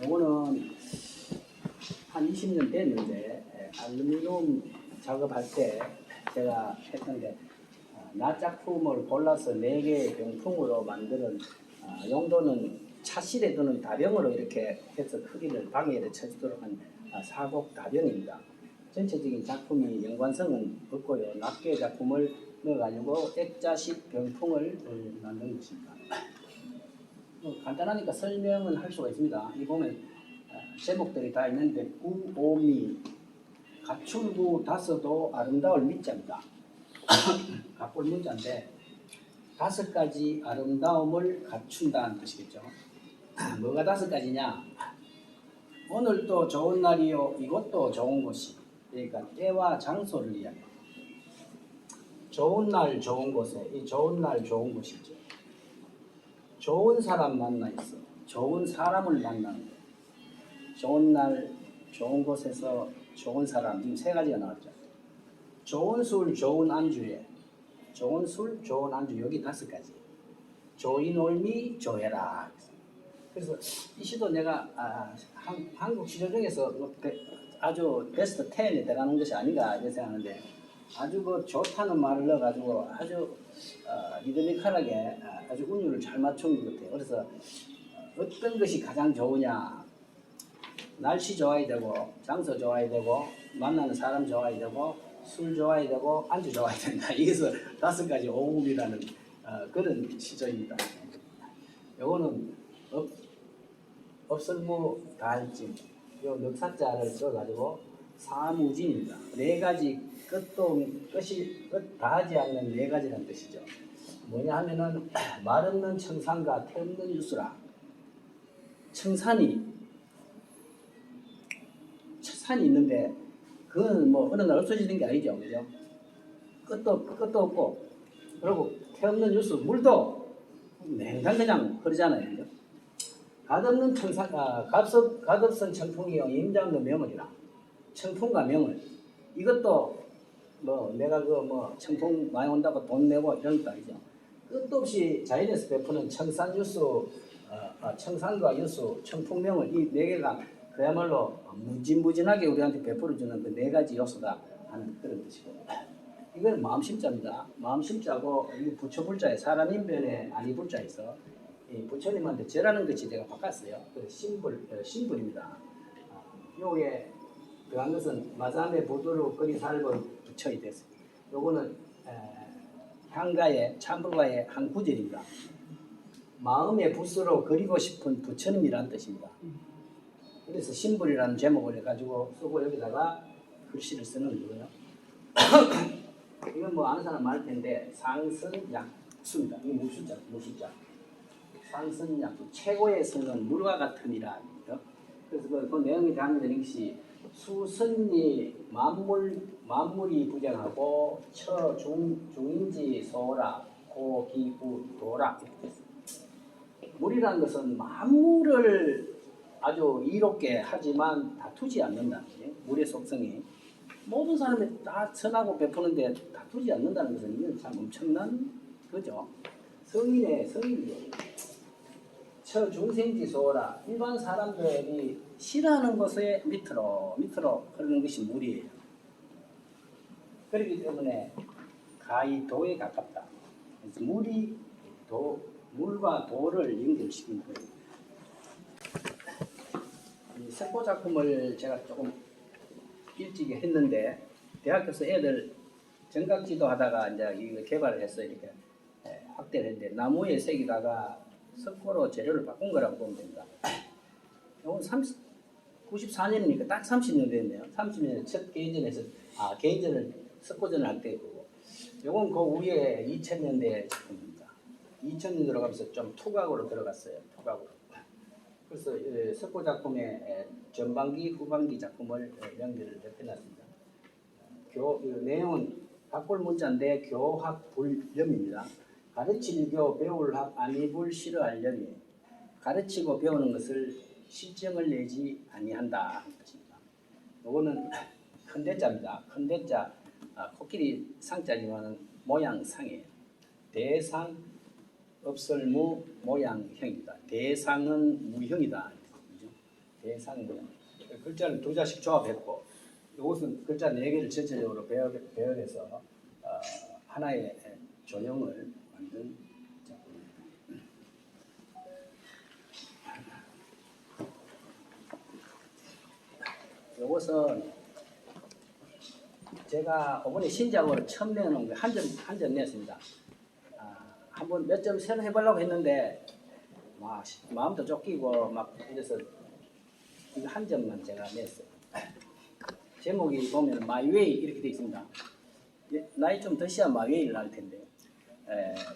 이거는 한 20년 됐는데 알루미늄 작업할 때 제가 했던데 나 작품을 골라서 4개의 병풍으로 만드는 용도는 차실에 두는 다병으로 이렇게 해서 크기를 방해를 쳐주도록 한 사곡 다병입니다. 전체적인 작품이 연관성은 없고요. 낱개 작품을 넣어가지고 액자식 병풍을 만든 것입니다. 간단하니까 설명은 할 수가 있습니다. 이 보면 제목들이 다 있는데 구오미 가출구 다서도 아름다울 미자입니다. 갑골 문자인데 5가지 아름다움을 갖춘다는 뜻이겠죠. 뭐가 5가지냐? 오늘도 좋은 날이요. 이것도 좋은 곳이. 그러니까 때와 장소를 이야기합니다. 좋은 날 좋은 곳에 이 좋은 날 좋은 곳이죠. 좋은 사람 만나 있어. 좋은 사람을 만나는 거예요. 좋은 날 좋은 곳에서 좋은 사람 지금 3가지가 나왔죠. 좋은 술 좋은 안주에 좋은 술 좋은 안주 여기 5가지. 조이 놀미 조해라. 그래서 이 시도 내가 한국 시조 중에서 아주 베스트 10에 들어가는 것이 아닌가 이렇게 생각하는데 아주 그 좋다는 말을 넣어가지고 아주 리드미컬하게 아주 운율을 잘 맞춘 것 같아요. 그래서 어떤 것이 가장 좋으냐? 날씨 좋아야 되고 장소 좋아야 되고 만나는 사람 좋아야 되고 술 좋아야 되고 안주 좋아야 된다. 이것을 5가지 오음이라는 그런 시조입니다. 요거는 업설무 다할진 요 넉사자를 써가지고 사무진입니다. 4가지 끝 다하지 않는 4가지라는 뜻이죠. 뭐냐 하면은 말 없는 청산과 태 없는 유수라. 청산이 있는데 그건 뭐 어느 날 없어지는 게 아니죠, 그죠? 끝도 없고 그리고 태 없는 유수 물도 냉장 그냥 흐르잖아요, 그죠? 갓없는 갓없은 청풍이요 임장도 명월이라. 청풍과 명월 이것도 뭐 내가 그 뭐 청풍 많이 온다고 돈 내고 이런 것도 아니죠. 끝도 없이 자연에서 베푸는 청산유수, 청산과 유수, 청풍명월 이 4개가 그야말로 무진무진하게 우리한테 베풀어주는 그 4가지 요소다 하는 그런 뜻이고 이건 마음심자입니다. 마음심자고 이 부처불자에 사람 인변에 아니불자 있어 이 부처님한테 절하는 것이 제가 바꿨어요. 그래서 신불입니다. 요에 더한 것은 마삼의 부두로 끓이 살고 부처이 됐어요. 요거는 향가의 참불가의 한 구절입니다. 마음의 붓으로 그리고 싶은 부처님이라는 뜻입니다. 그래서 신불이라는 제목을 해가지고 쓰고 여기다가 글씨를 쓰는 거예요. 이건 뭐 아는 사람 많을 텐데 상선약수입니다. 이 무술자. 상선약수 최고의 성은 물과 같으니라. 그래서 그 내용이 담겨진 것이 수선리 만물이 부정하고 중인지 소라 고기구 도라. 물이라는 것은 만물을 아주 이롭게 하지만 다투지 않는다. 물의 속성이 모든 사람이 다 선하고 베푸는데 다투지 않는다는 것은 이건 참 엄청난 거죠. 성인이에요. 처중생지소라. 일반 사람들이 싫어하는 것에 밑으로 흐르는 것이 물이에요. 그렇기 때문에 가히 도에 가깝다. 그래서 물과 도를 연결시킨 거예요. 이 석고 작품을 제가 조금 일찍 했는데 대학교에서 애들 정각지도 하다가 이제 이거 개발을 해서 이렇게 확대를 했는데 나무에 새기다가 석고로 재료를 바꾼 거라고 보면 됩니다. 이건 94년이니까 딱 30년 됐네요. 30년에 첫 개인전을 석고전을 할 때고, 이건 그 위에 2000년대 작품입니다. 2000년 들어가면서 좀 투각으로 들어갔어요. 투각으로. 그래서 석고 작품의 전반기, 후반기 작품을 연결을 해놨습니다. 내용은 각골 문자인데 교학불념입니다. 가르칠 교, 배울 학, 아니불 싫어할 염이에요. 가르치고 배우는 것을 실정을 내지 아니한다 하는 것입니다. 이거는 큰 대자입니다. 큰 대자, 코끼리 상자지만 모양 상이에요. 대상 업설무 모양형입니다. 대상은 무형이다. 대상 무형. 글자를 두 자씩 조합했고, 이것은 글자 4개를 전체적으로 배열해서 하나의 조형을 만든 작품입니다. 이것은 제가 이번에 신작으로 처음 내놓은 거 한 점 냈습니다. 한번 몇 점 새로 해보려고 했는데 마음도 쫓기고 막 이래서 이거 한 점만 제가 냈어요. 제목이 보면 My Way 이렇게 되어 있습니다. 나이 좀 드셔야 My Way를 알 텐데,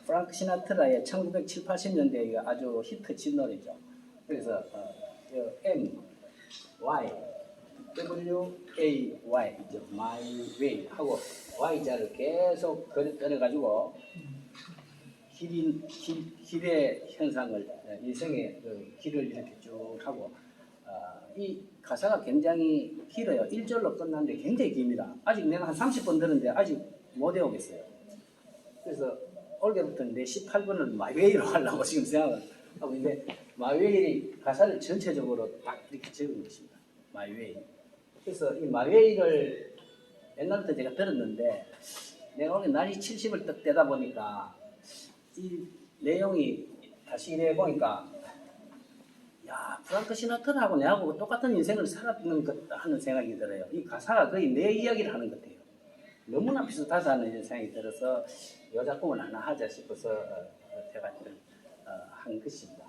프랑크 시나트라의 1970, 80년대 아주 히트친 노래죠. 그래서 M, Y, W, A, Y, My Way 하고 Y자를 계속 그려가지고 길의 현상을, 인생의 길을 이렇게 쭉 하고, 이 가사가 굉장히 길어요. 1절로 끝났는데 굉장히 깁니다. 아직 내가 한 30번 들었는데 아직 못 외우겠어요. 그래서 올해부터 내 18번을 마이웨이로 하려고 지금 생각을 하고 있는데, 마이웨이 가사를 전체적으로 딱 이렇게 적은 것입니다. 마이웨이. 그래서 이 마이웨이를 옛날부터 제가 들었는데, 내가 오늘 날이 70을 딱 되다 보니까 이 내용이 다시 이래 보니까, 야, 프랑크 시나트라하고 내하고 똑같은 인생을 살았는 것 하는 생각이 들어요. 이 가사가 거의 내 이야기를 하는 것 같아요. 너무나 비슷하다는 생각이 들어서 이 작품을 하나 하자 싶어서 제가 한 것입니다.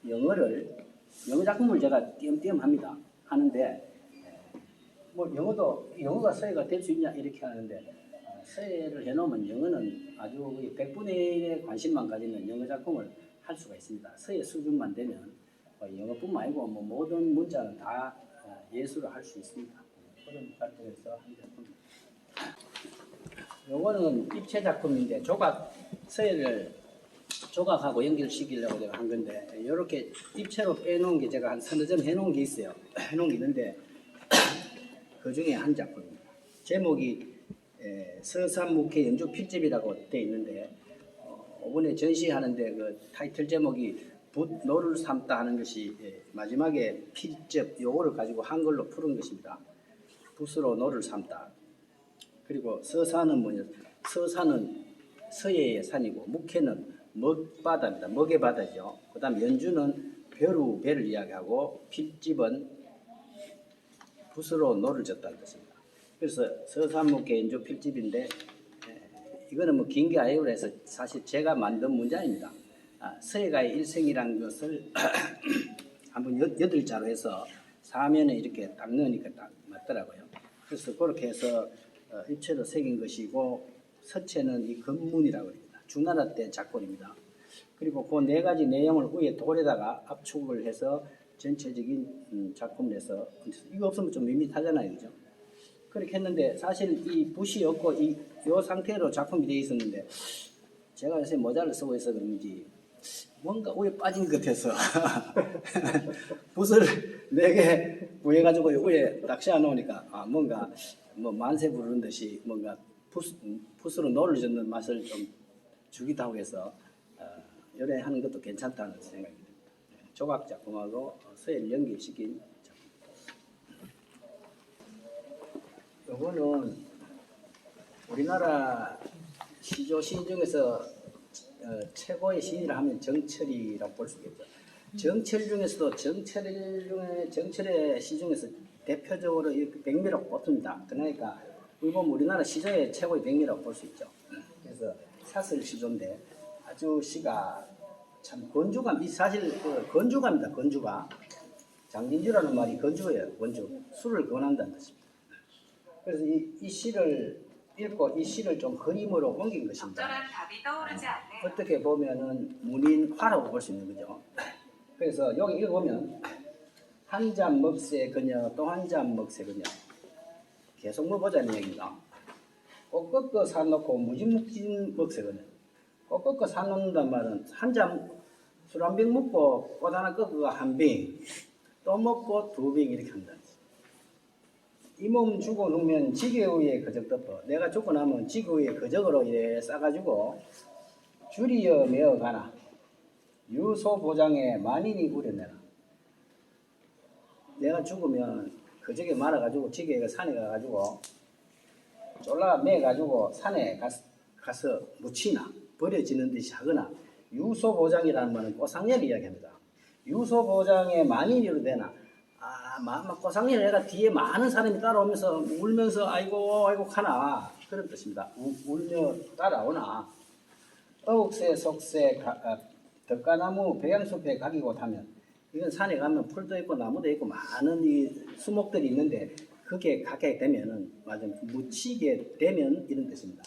영어 작품을 제가 띄엄띄엄 하는데, 뭐 영어가 서예가 될 수 있냐 이렇게 하는데, 서예를 해놓으면 영어는 아주 100분의 1의 관심만 가지면 영어 작품을 할 수가 있습니다. 서예 수준만 되면 영어뿐만 아니고 뭐 모든 문자는 다 예술을 할 수 있습니다. 그런 활동에서 한 작품입니다. 요거는 입체 작품인데 서예를 조각하고 연결시키려고 제가 한 건데, 이렇게 입체로 빼놓은 게 제가 한 서너 점 해놓은 게 있어요. 해놓은 게 있는데 그 중에 한 작품입니다. 제목이 서산묵회 연주 필집이라고 되어 있는데, 이번에 전시하는데 그 타이틀 제목이 붓노를 삼다 하는 것이 마지막에 필집 요거를 가지고 한글로 푸른 것입니다. 붓으로 노를 삼다. 그리고 서산은 뭐냐? 서산은 서예의 산이고, 묵회는 먹바다입니다. 먹의 바다죠. 그 다음 연주는 배를 이야기하고, 필집은 붓으로 노를 젓다는 것입니다. 그래서 서산묵회 연주 필집인데, 이거는 뭐 긴 게 아니고 해서 사실 제가 만든 문장입니다. 서예가의 일생이라는 것을 한번 8자로 해서 사면에 이렇게 딱 넣으니까 딱 맞더라고요. 그래서 그렇게 해서 입체로 새긴 것이고, 서체는 이 건문이라고 합니다. 중나라 때 작본입니다. 그리고 그 4가지 내용을 위에 돌에다가 압축을 해서 전체적인 작품을 해서, 이거 없으면 좀 밋밋하잖아요, 그죠? 그렇게 했는데 사실 이 붓이 없고 이 상태로 작품이 되어 있었는데, 제가 요새 모자를 쓰고 있어 그런지 뭔가 위에 빠진 것 같아서 붓을 4개 구해가지고 위에 딱 씌워 놓으니까 뭔가 뭐 만세 부르는 듯이 뭔가 붓으로 노를 젓는 맛을 좀 주기도 하고 해서 요래 하는 것도 괜찮다는 생각이 듭니다. 조각 작품하고 서예를 연결시킨 작품. 요거는 우리나라 시조 시인 중에서 최고의 시인이라 하면 정철이라고 볼 수 있겠죠. 정철 중에서도 정철의 시 중에서 대표적으로 백미라고 꼽습니다. 그러니까 보면 우리나라 시조의 최고의 백미라고 볼 수 있죠. 그래서 사설 시조인데 아주 시가 참 건주감, 이 사실 건주감입니다. 건주가 장진주라는 말이 건주예요. 건주, 술을 권한다는 뜻입니다. 그래서 이 시를 읽고 이 시를 좀 그림으로 옮긴 것입니다. 적절한 답이 떠오르지 않네. 어떻게 보면은 문인화라고 볼 수 있는 거죠. 그래서 여기 읽어보면 한 잔 먹새 그녀 또 한 잔 먹새 그녀 계속 먹보자는 얘기입니다. 꼭 꺾어 사놓고 무진묵진 먹새 그녀 꼭 꺾어 사놓는단 말은 한 잔 술 한 병 먹고 꽃 하나 꺾어가 한 병 또 먹고 2병 이렇게 한다는 거죠. 이 몸 주고 누면 지게 위에 거적 덮어 내가 죽고 나면 지게 위에 거적으로 이래 싸가지고 줄이어 메어 가나 유소 보장에 만인이 우려내라. 내가 죽으면 거적에 말아가지고 지게가 산에 가가지고 쫄라 매가지고 산에 가서 묻히나 버려지는 듯이 하거나 유소 보장이라는 말은 꼬상렬을 이야기합니다. 유소 보장에 만인이로 되나 꼬상렬 애가 뒤에 많은 사람이 따라오면서 울면서 아이고 아이고 하나 그런 뜻입니다. 울며 따라오나 어옥새 속새 덕가나무 백양숲에 가기고 하면 이건 산에 가면 풀도 있고 나무도 있고 많은 이 수목들이 있는데 그게 가게 되면은 맞아 묻히게 되면 이런 뜻입니다.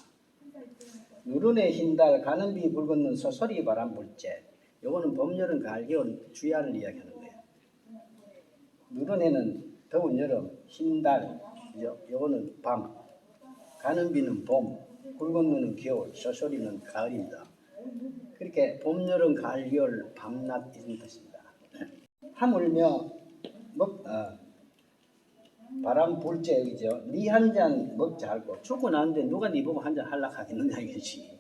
누른의 흰달 가는비 불 걷는 소소리 바람 불째 요거는 봄 여름 가을 겨울 주야를 이야기하는 거예요. 누른해는 더운 여름 흰달 요거는 밤 가는비는 봄 굴 걷는 겨울 소소리는 가을입니다. 그렇게 봄 여름 가을 겨울 밤낮 이런 뜻입니다. 하물며 바람 불째 여기죠. 니 한 잔 먹자 할고 죽고 나는데 누가 니 보고 한 잔 할락 하겠느냐 이것이.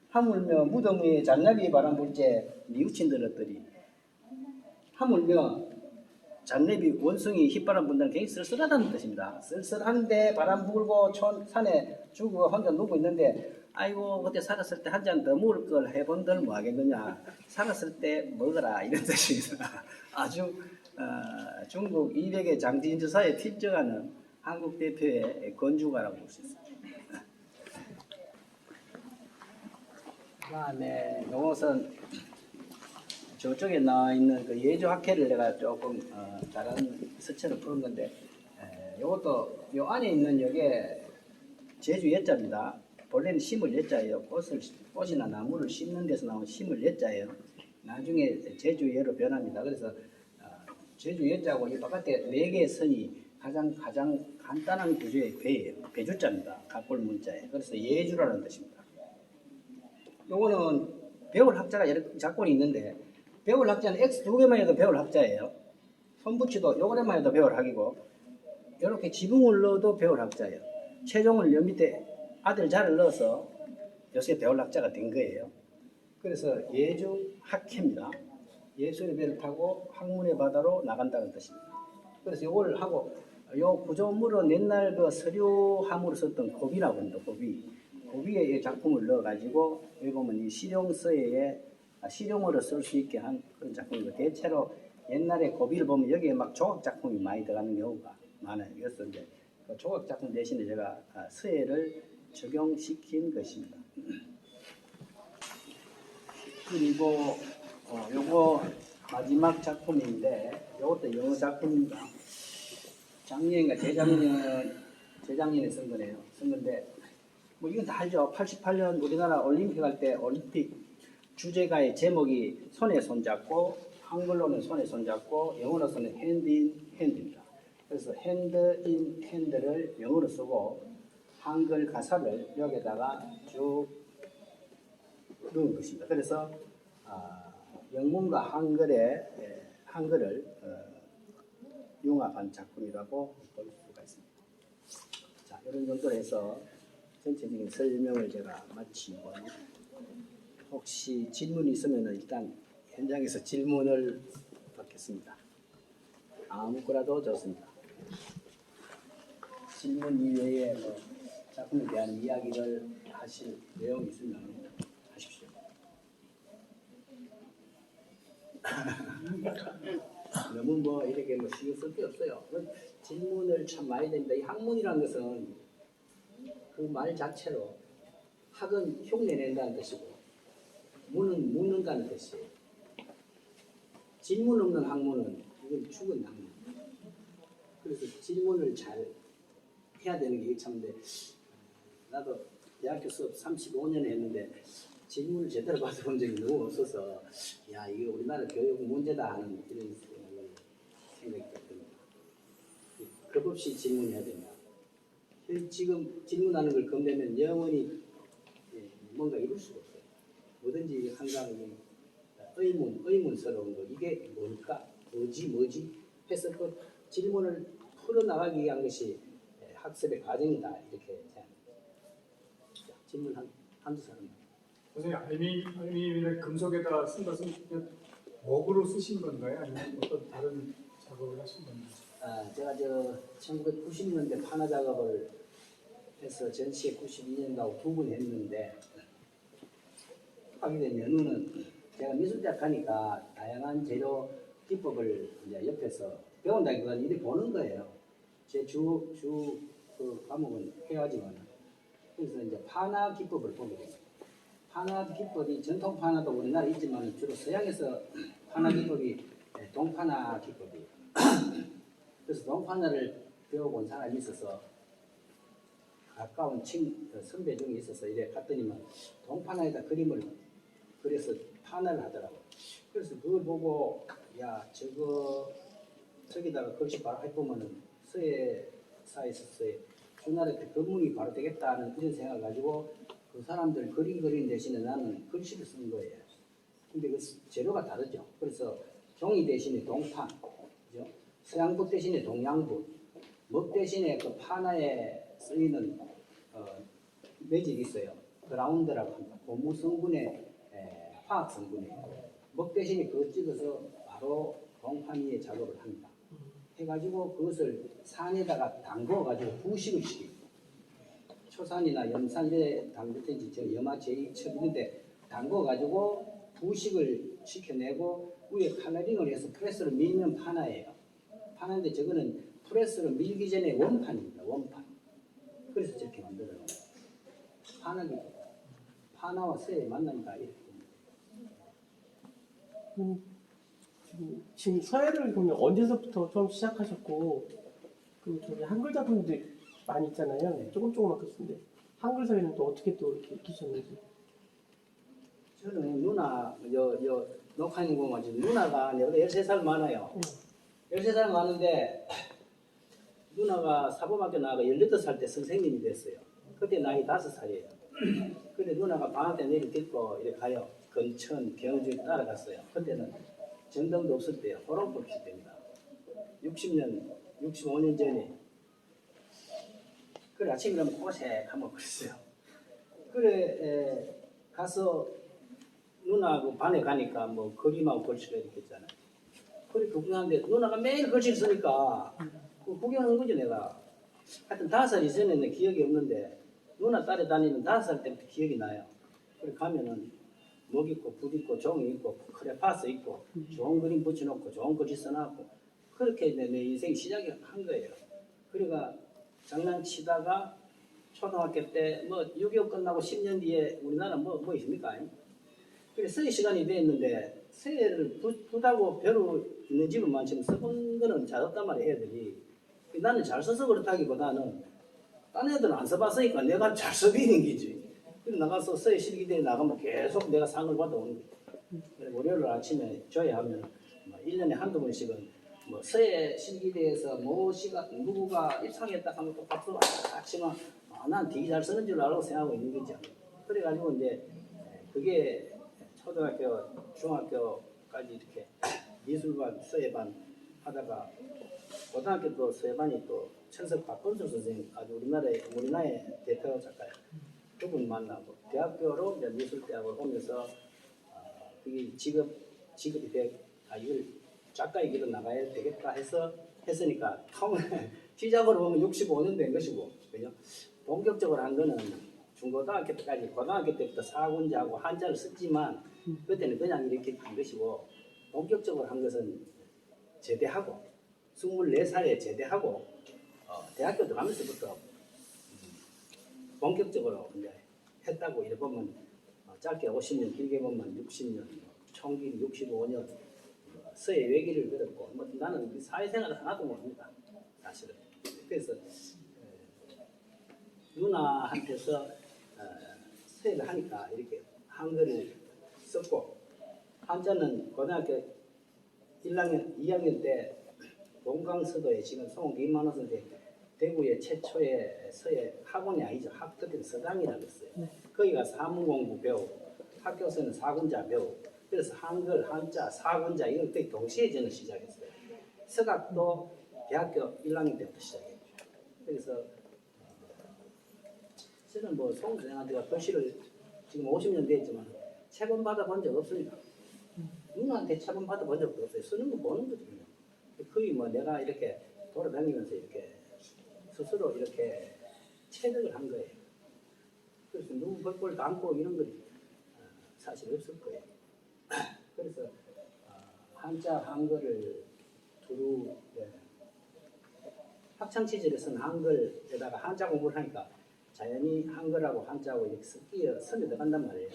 하물며 무덤 위에 잔나비 바람 불째 니우친 들었더니 하물며 잔나비 원숭이 휘바람 분다는 굉장히 쓸쓸하다는 뜻입니다. 쓸쓸한데 바람 불고 산에 죽고 혼자 누고 있는데 아이고 그때 살았을 때 한 잔 더 먹을 걸 해본들 뭐 하겠느냐 살았을 때 먹어라 이런 뜻입니다. 아주 중국 200의 장진주사에 필적하는 한국 대표의 건주가라고 볼 수 있습니다. 그 다음에 이것은 저쪽에 나와 있는 그 예조학회를 내가 조금 다른 서체를 푸는 건데 이것도 요 안에 있는 여기에 제주 예자입니다. 본래는 심을 예자예요. 꽃이나 나무를 심는 데서 나온 심을 예자예요. 나중에 제주 예로 변합니다. 그래서 제주 예자고 이 바깥에 4개의 선이 가장 간단한 구조의 배예요. 배주자입니다. 각골 문자에. 그래서 예주라는 뜻입니다. 요거는 배울 학자가 여러 작권이 있는데 배울 학자는 X 2개만 해도 배울 학자예요. 손붙이도 요거만 해도 배울 학이고 이렇게 지붕을 넣어도 배울 학자예요. 최종을 여 밑에 아들 자를 넣어서 요새 배울 학자가 된 거예요. 그래서 예주 학회입니다. 예술의 배를 타고 학문의 바다로 나간다는 뜻입니다. 그래서 이걸 하고 요 구조물은 옛날 그 서류함으로 썼던 고비라고 합니다. 고비에 이 작품을 넣어가지고 여기 보면 이 실용서예에 실용어로 쓸 수 있게 한 그런 작품이고 대체로 옛날에 고비를 보면 여기에 막 조각 작품이 많이 들어가는 경우가 많아요. 그래서 이제 그 조각 작품 대신에 제가 서예를 적용시킨 것입니다. 그리고 요거 마지막 작품인데 요것도 영어 작품입니다. 작년인가 재작년에 쓴 거네요. 쓴 건데 뭐 이건 다 알죠. 88년 우리나라 올림픽 할 때 올림픽 주제가의 제목이 손에 손잡고 한글로는 손에 손잡고 영어로서는 핸드 인 핸드입니다. 그래서 핸드 인 핸드를 영어로 쓰고 한글 가사를 여기다가 쭉 넣은 것입니다. 그래서 영문과 한글을 융합한 작품이라고 볼 수가 있습니다. 자, 이런 정도로 해서 전체적인 설명을 제가 마치고 혹시 질문이 있으면 일단 현장에서 질문을 받겠습니다. 아무거나도 좋습니다. 질문 이외에 뭐 작품에 대한 이야기를 하실 내용이 있으면 하십시오. 너무 뭐 이렇게 뭐 신경 쓸 게 없어요. 질문을 참 많이 됩니다. 이 학문이라는 것은 그 말 자체로 학은 흉내낸다는 뜻이고 문은 묻는다는 뜻이에요. 질문 없는 학문은 이건 죽은 학문. 그래서 질문을 잘 해야 되는 게 참인데 나도 대학교 수업 35년 했는데 질문을 제대로 받아본 적이 너무 없어서 야 이게 우리나라 교육 문제다 하는 이런 생각이 듭니다. 급 없이 질문해야 된다. 지금 질문하는 걸 건네면 영원히 뭔가 이룰 수가 없어요. 뭐든지 항상 의문스러운 거 이게 뭘까? 뭐지? 해서 그 질문을 풀어나가기 위한 것이 학습의 과정이다 이렇게 생각합니다. 질문 한두 사람. 선생님 알미를 금속에다 쓴 것은 목으로 쓰신 건가요? 아니면 어떤 다른 작업을 하신 건가요? 제가 1990년대 판화 작업을 해서 전시회 92년도하고 두 번 했는데 하게 된 연우는 제가 미술작가니까 다양한 재료 기법을 이제 옆에서 배운다기보다는 이렇게 보는 거예요. 제 그 과목은 회화지만 그래서 이제 판화 기법을 보게 됩니다. 판화 기법이 전통 판화도 우리나라에 있지만 주로 서양에서 판화 기법이 동판화 기법이에요. 그래서 동판화를 배워본 사람이 있어서 가까운 선배 중에 있어서 이래 갔더니만 동판화에다 그림을 그래서 판화를 하더라고요. 그래서 그걸 보고 야 저기다가 글씨 바로 해보면은 서예사에서의 주나라 때 건문이 바로 되겠다는 그런 생각을 가지고 그 사람들 그림 그리는 대신에 나는 글씨를 쓴 거예요. 근데 그 재료가 다르죠. 그래서 종이 대신에 동판, 그죠? 서양붓 대신에 동양붓, 목 대신에 그 판화에 쓰이는 매질이 있어요. 그라운드라고 합니다. 고무 성분의 화학 성분이에요. 목 대신에 그거 찍어서 바로 동판 위에 작업을 합니다. 해가지고 그것을 산에다가 담궈가지고 부식을 시킵니다. 초산이나 염산 이래 담그든지 저 염화 제이첩 이런데 담궈가지고 부식을 시켜내고 위에 칼라링을 해서 프레스로 밀면 판화예요. 판화인데 저거는 프레스로 밀기 전에 원판입니다. 원판. 그래서 저렇게 만들어요. 판화와 서예 만나니까 이렇게 됩니다. 지금 서예를 그러면 언제서부터 처음 시작하셨고 그 저기 한글 작품들이 많이 있잖아요. 조금만 글쓴데 한글 서예는 또 어떻게 또 이렇게 익히셨는지. 저는 누나 녹화하는 거 보면 누나가 내가 13살 많아요. 13살 많은데 누나가 사범학교 나가 18살 때 선생님이 됐어요. 그때 나이 5살이에요. 근데 누나가 방학 때 내리 듣고 이렇게 가요. 건천, 경주 따라갔어요. 그때는 전등도 없을 때요. 호롱불 필 때입니다. 65년 전에. 그래 아침에 일어나면 고색하면 그랬어요. 그래 가서 누나 그 반에 가니까 뭐 그림하고 글씨가 이렇게 있잖아요. 그래 구경하는데 누나가 매일 글씨를 쓰니까 그 구경하는 거죠 내가. 하여튼 5살 이전에는 기억이 없는데 누나 따라다니는 5살 때부터 기억이 나요. 그래 가면은 목 있고 붓 있고 종이 있고 크레파스 있고 좋은 그림 붙여놓고 좋은 글씨 써놨고 그렇게 내 인생 시작을 한 거예요. 그러니까 장난치다가 초등학교 때 뭐 6.25 끝나고 10년 뒤에 우리나라 뭐 있습니까? 그래서 서예 시간이 됐는데 서예를 붓하고 벼로 있는 집은 많지만 써본 거는 잘 없단 말이에요 애들이. 나는 잘 써서 그렇다기보다는 딴 애들은 안 써봤으니까 내가 잘 써비는 거지. 그래서 나가서 서예 실기대회 나가면 계속 내가 상을 받아오는 거예요. 월요일 아침에 조회하면 뭐 1년에 한두 번씩은 뭐 서예 실기대회에서 뭐 시가 누구가 입상했다 하면 또 박수 막 치면 난 되게 잘 쓰는 줄 알고 생각하고 있는 거죠. 그래가지고 이제 그게 초등학교, 중학교, 까지 이렇게 미술반, 서예반 하다가 고등학교 또 서예반이 또 천석 박건수 선생님 아주 우리나라의 대표 작가예요. 그분 만나고 대학교로 이제 미술대학을 오면서 그게 직업이 이걸 작가의 길로 나가야 되겠다 했으니까 시작으로 보면 65년 된 것이고 그죠? 본격적으로 한 거는 중고등학교 때까지 고등학교 때부터 사군자하고 한자를 썼지만 그때는 그냥 이렇게 한 것이고 본격적으로 한 것은 제대하고 24살에 제대하고 대학교 들어가면서부터 본격적으로 이제 했다고 이래 보면 짧게 50년 길게 보면 60년 총길 65년 서예 외기를 들었고 뭐 나는 그 사회생활을 하나도 모릅니다 사실은. 그래서 누나한테서 서예를 하니까 이렇게 한글을 썼고 한자는 고등학교 1학년, 2학년 때 동강서도에 지금 송옥 이만호 선생 대구의 최초의 서예 학원이 아니죠. 그때는 서당이라고 했어요. 거기 가서 한문 공부 배우고 학교에서는 사군자 배우고 그래서 한글, 한자, 사군자 이걸 거의 동시에 저는 시작했어요. 서각도 대학교 1학년 때부터 시작했죠. 그래서 저는 뭐 송 선생한테가 글씨를 지금 50년 됐지만 체본 받아본 적 없습니다. 누나한테 체본 받아본 적도 없어요. 쓰는 거 보는 거죠. 거의 뭐 내가 이렇게 돌아다니면서 이렇게 스스로 이렇게 체득을 한 거예요. 그래서 누구 벌벌 담고 이런 건 사실 없을 거예요. 그래서 한자, 한글을 두루 학창 시절에서는 한글에다가 한자 공부를 하니까 자연히 한글하고 한자하고 이렇게 섞여 스며들어간단 말이에요.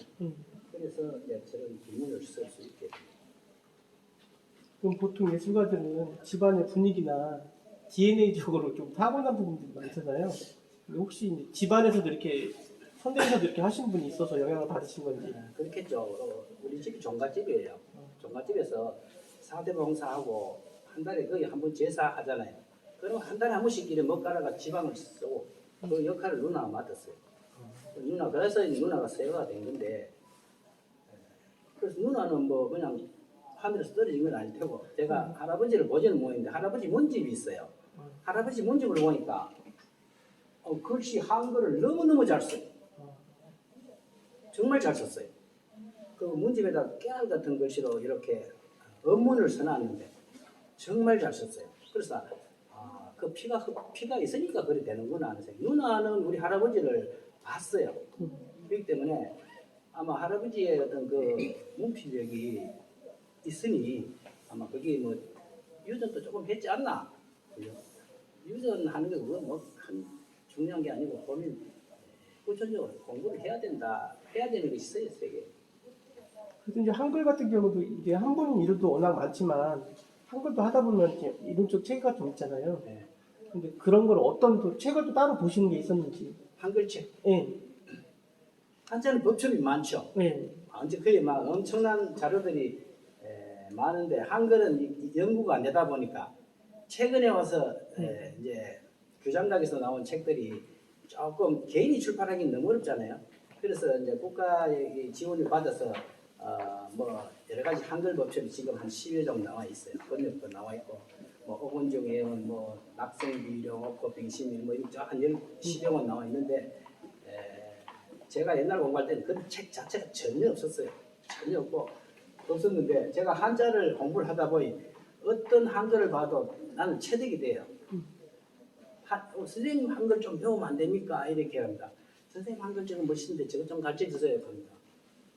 그래서 이제 저런 비문을 쓸 수 있게 됩니다. 그럼 보통 예술가들은 집안의 분위기나 DNA적으로 좀 타고난 부분들이 많잖아요. 근데 혹시 이제 집안에서도 이렇게 선대에서도 이렇게 하신 분이 있어서 영향을 받으신 건지? 그렇겠죠. 우리 집이 종갓집이에요. 종갓집에서 사대봉사하고 한 달에 거의 한 번 제사하잖아요. 그럼 한 달에 한 번씩 이렇게 먹가라가 지방을 쓰고 그 역할을 누나가 맡았어요. 그래서 누나가 세가가 된 건데 그래서 누나는 뭐 그냥 하늘에서 떨어진 건 아닐 테고 제가 할아버지를 보지는 못했는데 할아버지 문집이 있어요. 할아버지 문집을 보니까 글씨 한글을 너무너무 잘 써요. 정말 잘 썼어요. 그 문집에다 깨알 같은 글씨로 이렇게 언문을 써놨는데 정말 잘 썼어요. 그래서 그 피가 있으니까 그래 되는구나 하는 생각. 누나는 우리 할아버지를 봤어요. 그렇기 때문에 아마 할아버지의 어떤 그 문필력이 있으니 아마 그게 뭐 유전도 조금 했지 않나? 그죠? 유전하는 게 그건 뭐 큰 중요한 게 아니고 보면 꾸준히 공부를 해야 된다. 해야 되는 게 있어요, 세계. 그래서 이제 한글 같은 경우도 이제 한 분은 이름도 워낙 많지만 한글도 하다 보면 이렇게 이름 쪽 체계가 좀 있잖아요. 네. 근데 그런 걸 어떤 또 책을 또 따로 보시는 게 있었는지? 한글책. 예. 한자는 법칙이 많죠. 예. 완전 거의 막 엄청난 자료들이 많은데 한글은 연구가 안 되다 보니까 최근에 와서 이제 교장각에서 나온 책들이 조금 개인이 출판하기는 너무 어렵잖아요. 그래서 이제 국가의 지원을 받아서 뭐 여러 가지 한글 법칙이 지금 한 10여 종 나와 있어요. 번역도 나와 있고 뭐 어곤중 예언, 뭐 낙성비령, 옥고빙심일 뭐 이런 한 10여 권 나와 있는데 제가 옛날 공부할 때는 그 책 자체가 전혀 없었어요. 전혀 없었는데 제가 한자를 공부를 하다 보니 어떤 한글을 봐도 나는 체득이 돼요. 선생님 한글 좀 배우면 안 됩니까? 이렇게 합니다. 선생님 한글 저거 멋있는데 저거 좀 가르쳐 주세요. 그럽니다.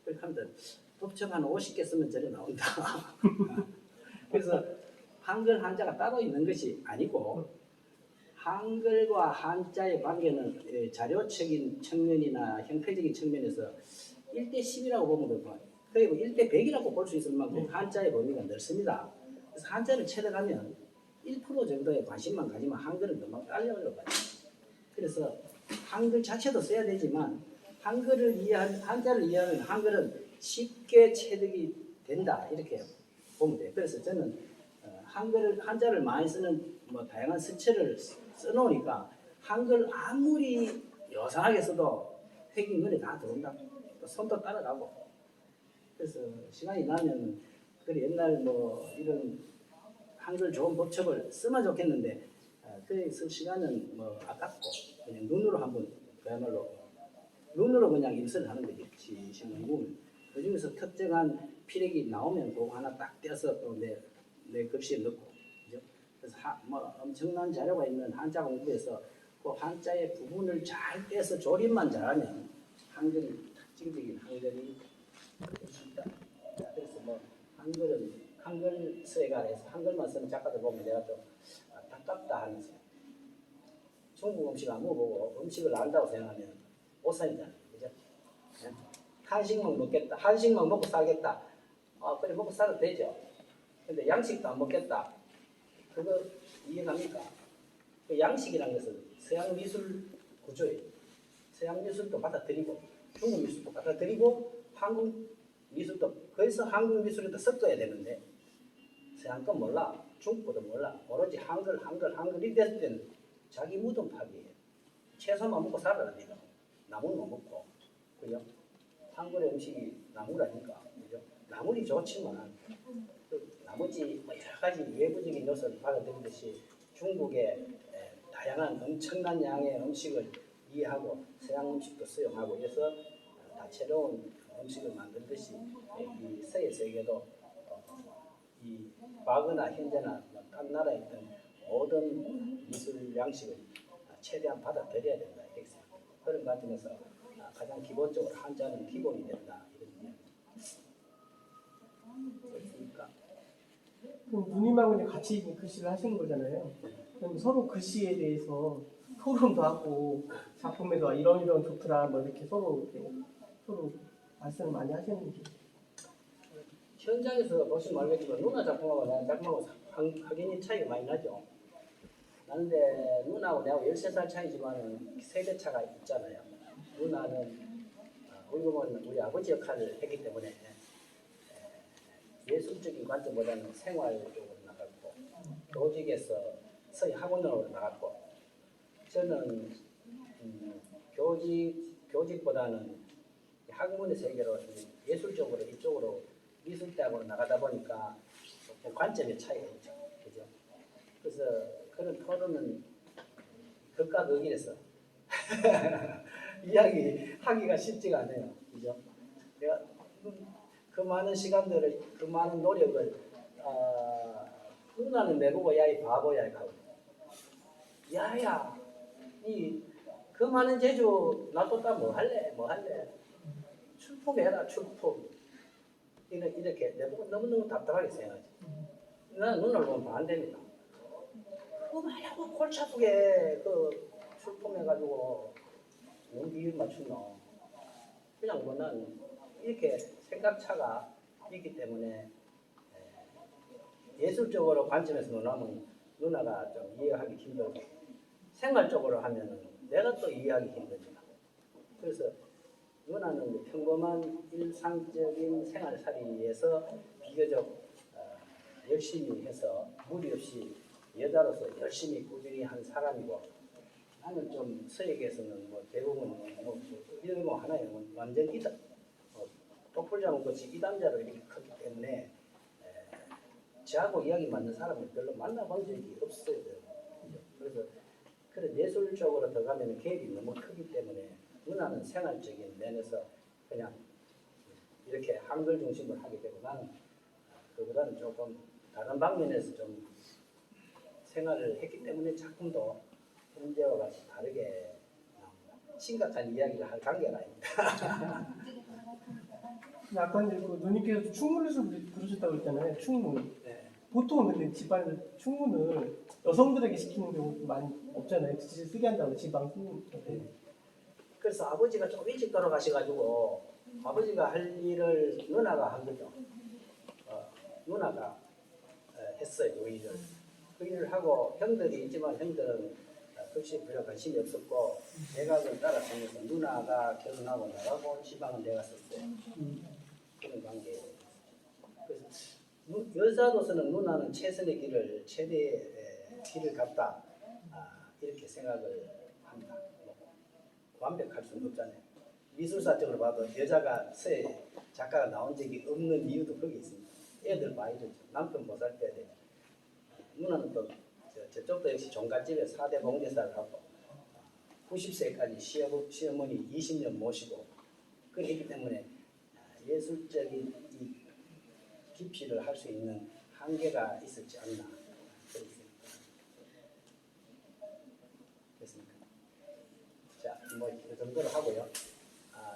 그렇게 합니다. 법칙 한 50개 쓰면 저래 나온다. 그래서 한글 한자가 따로 있는 것이 아니고 한글과 한자의 관계는 자료적인 측면이나 형태적인 측면에서 1대 10이라고 보면 되고 거의 1대 100이라고 볼 수 있을 만큼 한자의 범위가 넓습니다. 그래서 한자를 채택하면 1% 정도의 관심만 가지면 한글은 금방 딸려가요. 그래서 한글 자체도 써야 되지만 한자를 이해하면 한글은 쉽게 체득이 된다 이렇게 보면 돼요. 그래서 저는 한자를 많이 쓰는 뭐 다양한 스체를 써놓으니까 한글 아무리 요상하게 써도 획이 눈에 다 들어온다. 또 손도 따라가고. 그래서 시간이 나면 그래 옛날 뭐 이런 한글 좋은 법칙을 쓰면 좋겠는데 그래 쓸 시간은 뭐 아깝고 그냥 눈으로 한번 그야말로 눈으로 그냥 일설을 하는 거지 신문을. 그 중에서 특정한 피력이 나오면 그거 하나 딱 떼서 또 내 글씨에 넣고 그죠? 그래서 뭐 엄청난 자료가 있는 한자 공부에서 그 한자의 부분을 잘 떼서 조립만 잘하면 한글이 특징적인 한글이 될 수 있다. 그래서 뭐 한글 서예가에서 한글만 쓰는 작가들 보면 내가 좀 안타깝다 하면서 중국 음식 안 먹어보고 음식을 안다고 생각하면 오산이잖아요. 그죠? 네? 한식만 먹겠다. 한식만 먹고 살겠다. 그래 먹고 살아도 되죠. 근데 양식도 안 먹겠다. 그거 이해갑니까? 그 양식이라는 것은 서양 미술 구조예요. 서양 미술도 받아들이고 중국 미술도 받아들이고 한국 미술도 그래서 한국 미술에도 섞어야 되는데 서양 건 몰라. 중국도 몰라. 오로지 한글 이 됐을 때는 자기 무덤 파기예요. 채소만 먹고 살아라 니가. 나물만 먹고. 그죠? 한글의 음식이 나물아니까. 그죠? 나물이 좋지만 나머지 뭐 여러 가지 외부적인 요소를 받아들이듯이 중국의 다양한 엄청난 양의 음식을 이해하고 서양 음식도 수용하고 해서 다채로운 음식을 만들듯이 이 서예 세계도 이 과거나 현재나 각 나라에 있던 모든 미술 양식을 최대한 받아들여야 된다 이렇게 생각합니다. 그런 관점에서 가장 기본적으로 한자는 기본이 된다 이런 이야기. 그렇습니까? 그럼 누님하고 이제 같이 글씨를 하시는 거잖아요. 그럼 서로 글씨에 대해서 토론도 하고 작품에도 이런 좋더라 뭐 이렇게 서로 말씀을 많이 하시는지. 현장에서 보시면 알겠지만 누나 작품하고 내 작품하고 확연히 차이가 많이 나죠. 나는데 누나하고 내하고 13살 차이지만은 세대 차가 있잖아요. 누나는 우리 보면 우리 아버지 역할을 했기 때문에 예술적인 관점보다는 생활적으로 나갔고 교직에서 서예 학원으로 나갔고 저는 교직보다는 학문의 세계로 예술적으로 이쪽으로 미술대학으로 나가다 보니까 관점의 차이가 있죠. 그죠? 그래서 그런 토론은 극과 극이라서 이야기하기가 쉽지가 않아요. 그죠? 내가 그 많은 시간들을, 그 많은 노력을 누나는 내보고 야 이 바보야 하고 야야 그 많은 재주 놔뒀다 뭐 할래? 출품해라 출품 이렇게 내보고 너무너무 답답하게 생각하지. 나는 누나를 보면 반대입니다. 그거 말고 골치 아프게 그 출품해가지고 비율 맞추노. 그냥 뭐 난 이렇게 생각차가 있기 때문에 예술적으로 관점에서 논하면 누나가 좀 이해하기 힘들고 생활적으로 하면은 내가 또 이해하기 힘듭니다. 그래서 누나는 평범한 일상적인 생활살이에서 비교적 열심히 해서 무리 없이 여자로서 열심히 꾸준히 한 사람이고 나는 좀 서예계에서는 뭐 대부분 뭐 이런 거 하나에 완전 이단 똑불 잡은 것이 이단자로 이렇게 크기 때문에 저하고 이야기 맞는 사람을 별로 만나본 적이 없어요. 그래서 그런 예술적으로 들어가면 갭이 너무 크기 때문에 누나는 생활적인 면에서 그냥 이렇게 한글 중심으로 하게 되고 나는 그보다는 조금 다른 방면에서 좀 생활을 했기 때문에 작품도 현재와 같이 다르게 심각한 이야기를 할 관계가 아닙니다. 아까 이제 그 누님께서 충문에서 부르셨다고 했잖아요. 충문. 네. 보통은 근데 집안에서 충문을 여성들에게 시키는 경우도 많이 없잖아요. 글씨 쓰게 한다고 지방 쓰는. 그래서 아버지가 좀 일찍 돌아가셔가지고 아버지가 할 일을 누나가 한 거죠. 누나가 했어요. 그 일을. 그 일을 하고 형들이 있지만 형들은 글씨에 별로 관심이 없었고 내가 그걸 따라다니면서 누나가 결혼하고 나가고 지방은 내가 썼어요. 그런 관계예요. 그래서 여자로서는 누나는 최선의 길을 최대의 길을 갔다 이렇게 생각을 합니다. 완벽할 수는 없잖아요. 미술사적으로 봐도 여자가 서예 작가가 나온 적이 없는 이유도 거기 있습니다. 애들 봐야 되죠. 남편 보살 때 되죠. 누나는 또 저쪽도 역시 종갓집에 4대 봉제사를 하고 90세까지 시어머니 20년 모시고 그렇기 때문에 예술적인 이 깊이를 할 수 있는 한계가 있었지 않나 됐습니까? 자, 뭐 이 정도로 하고요.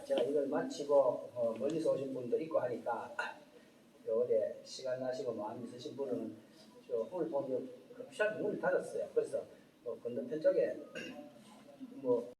제가 이걸 마치고 멀리서 오신 분도 있고 하니까 어디 시간 나시고 마음 있으신 분은 오늘 보면 샵 문을 닫았어요. 그래서 건너편 쪽에 뭐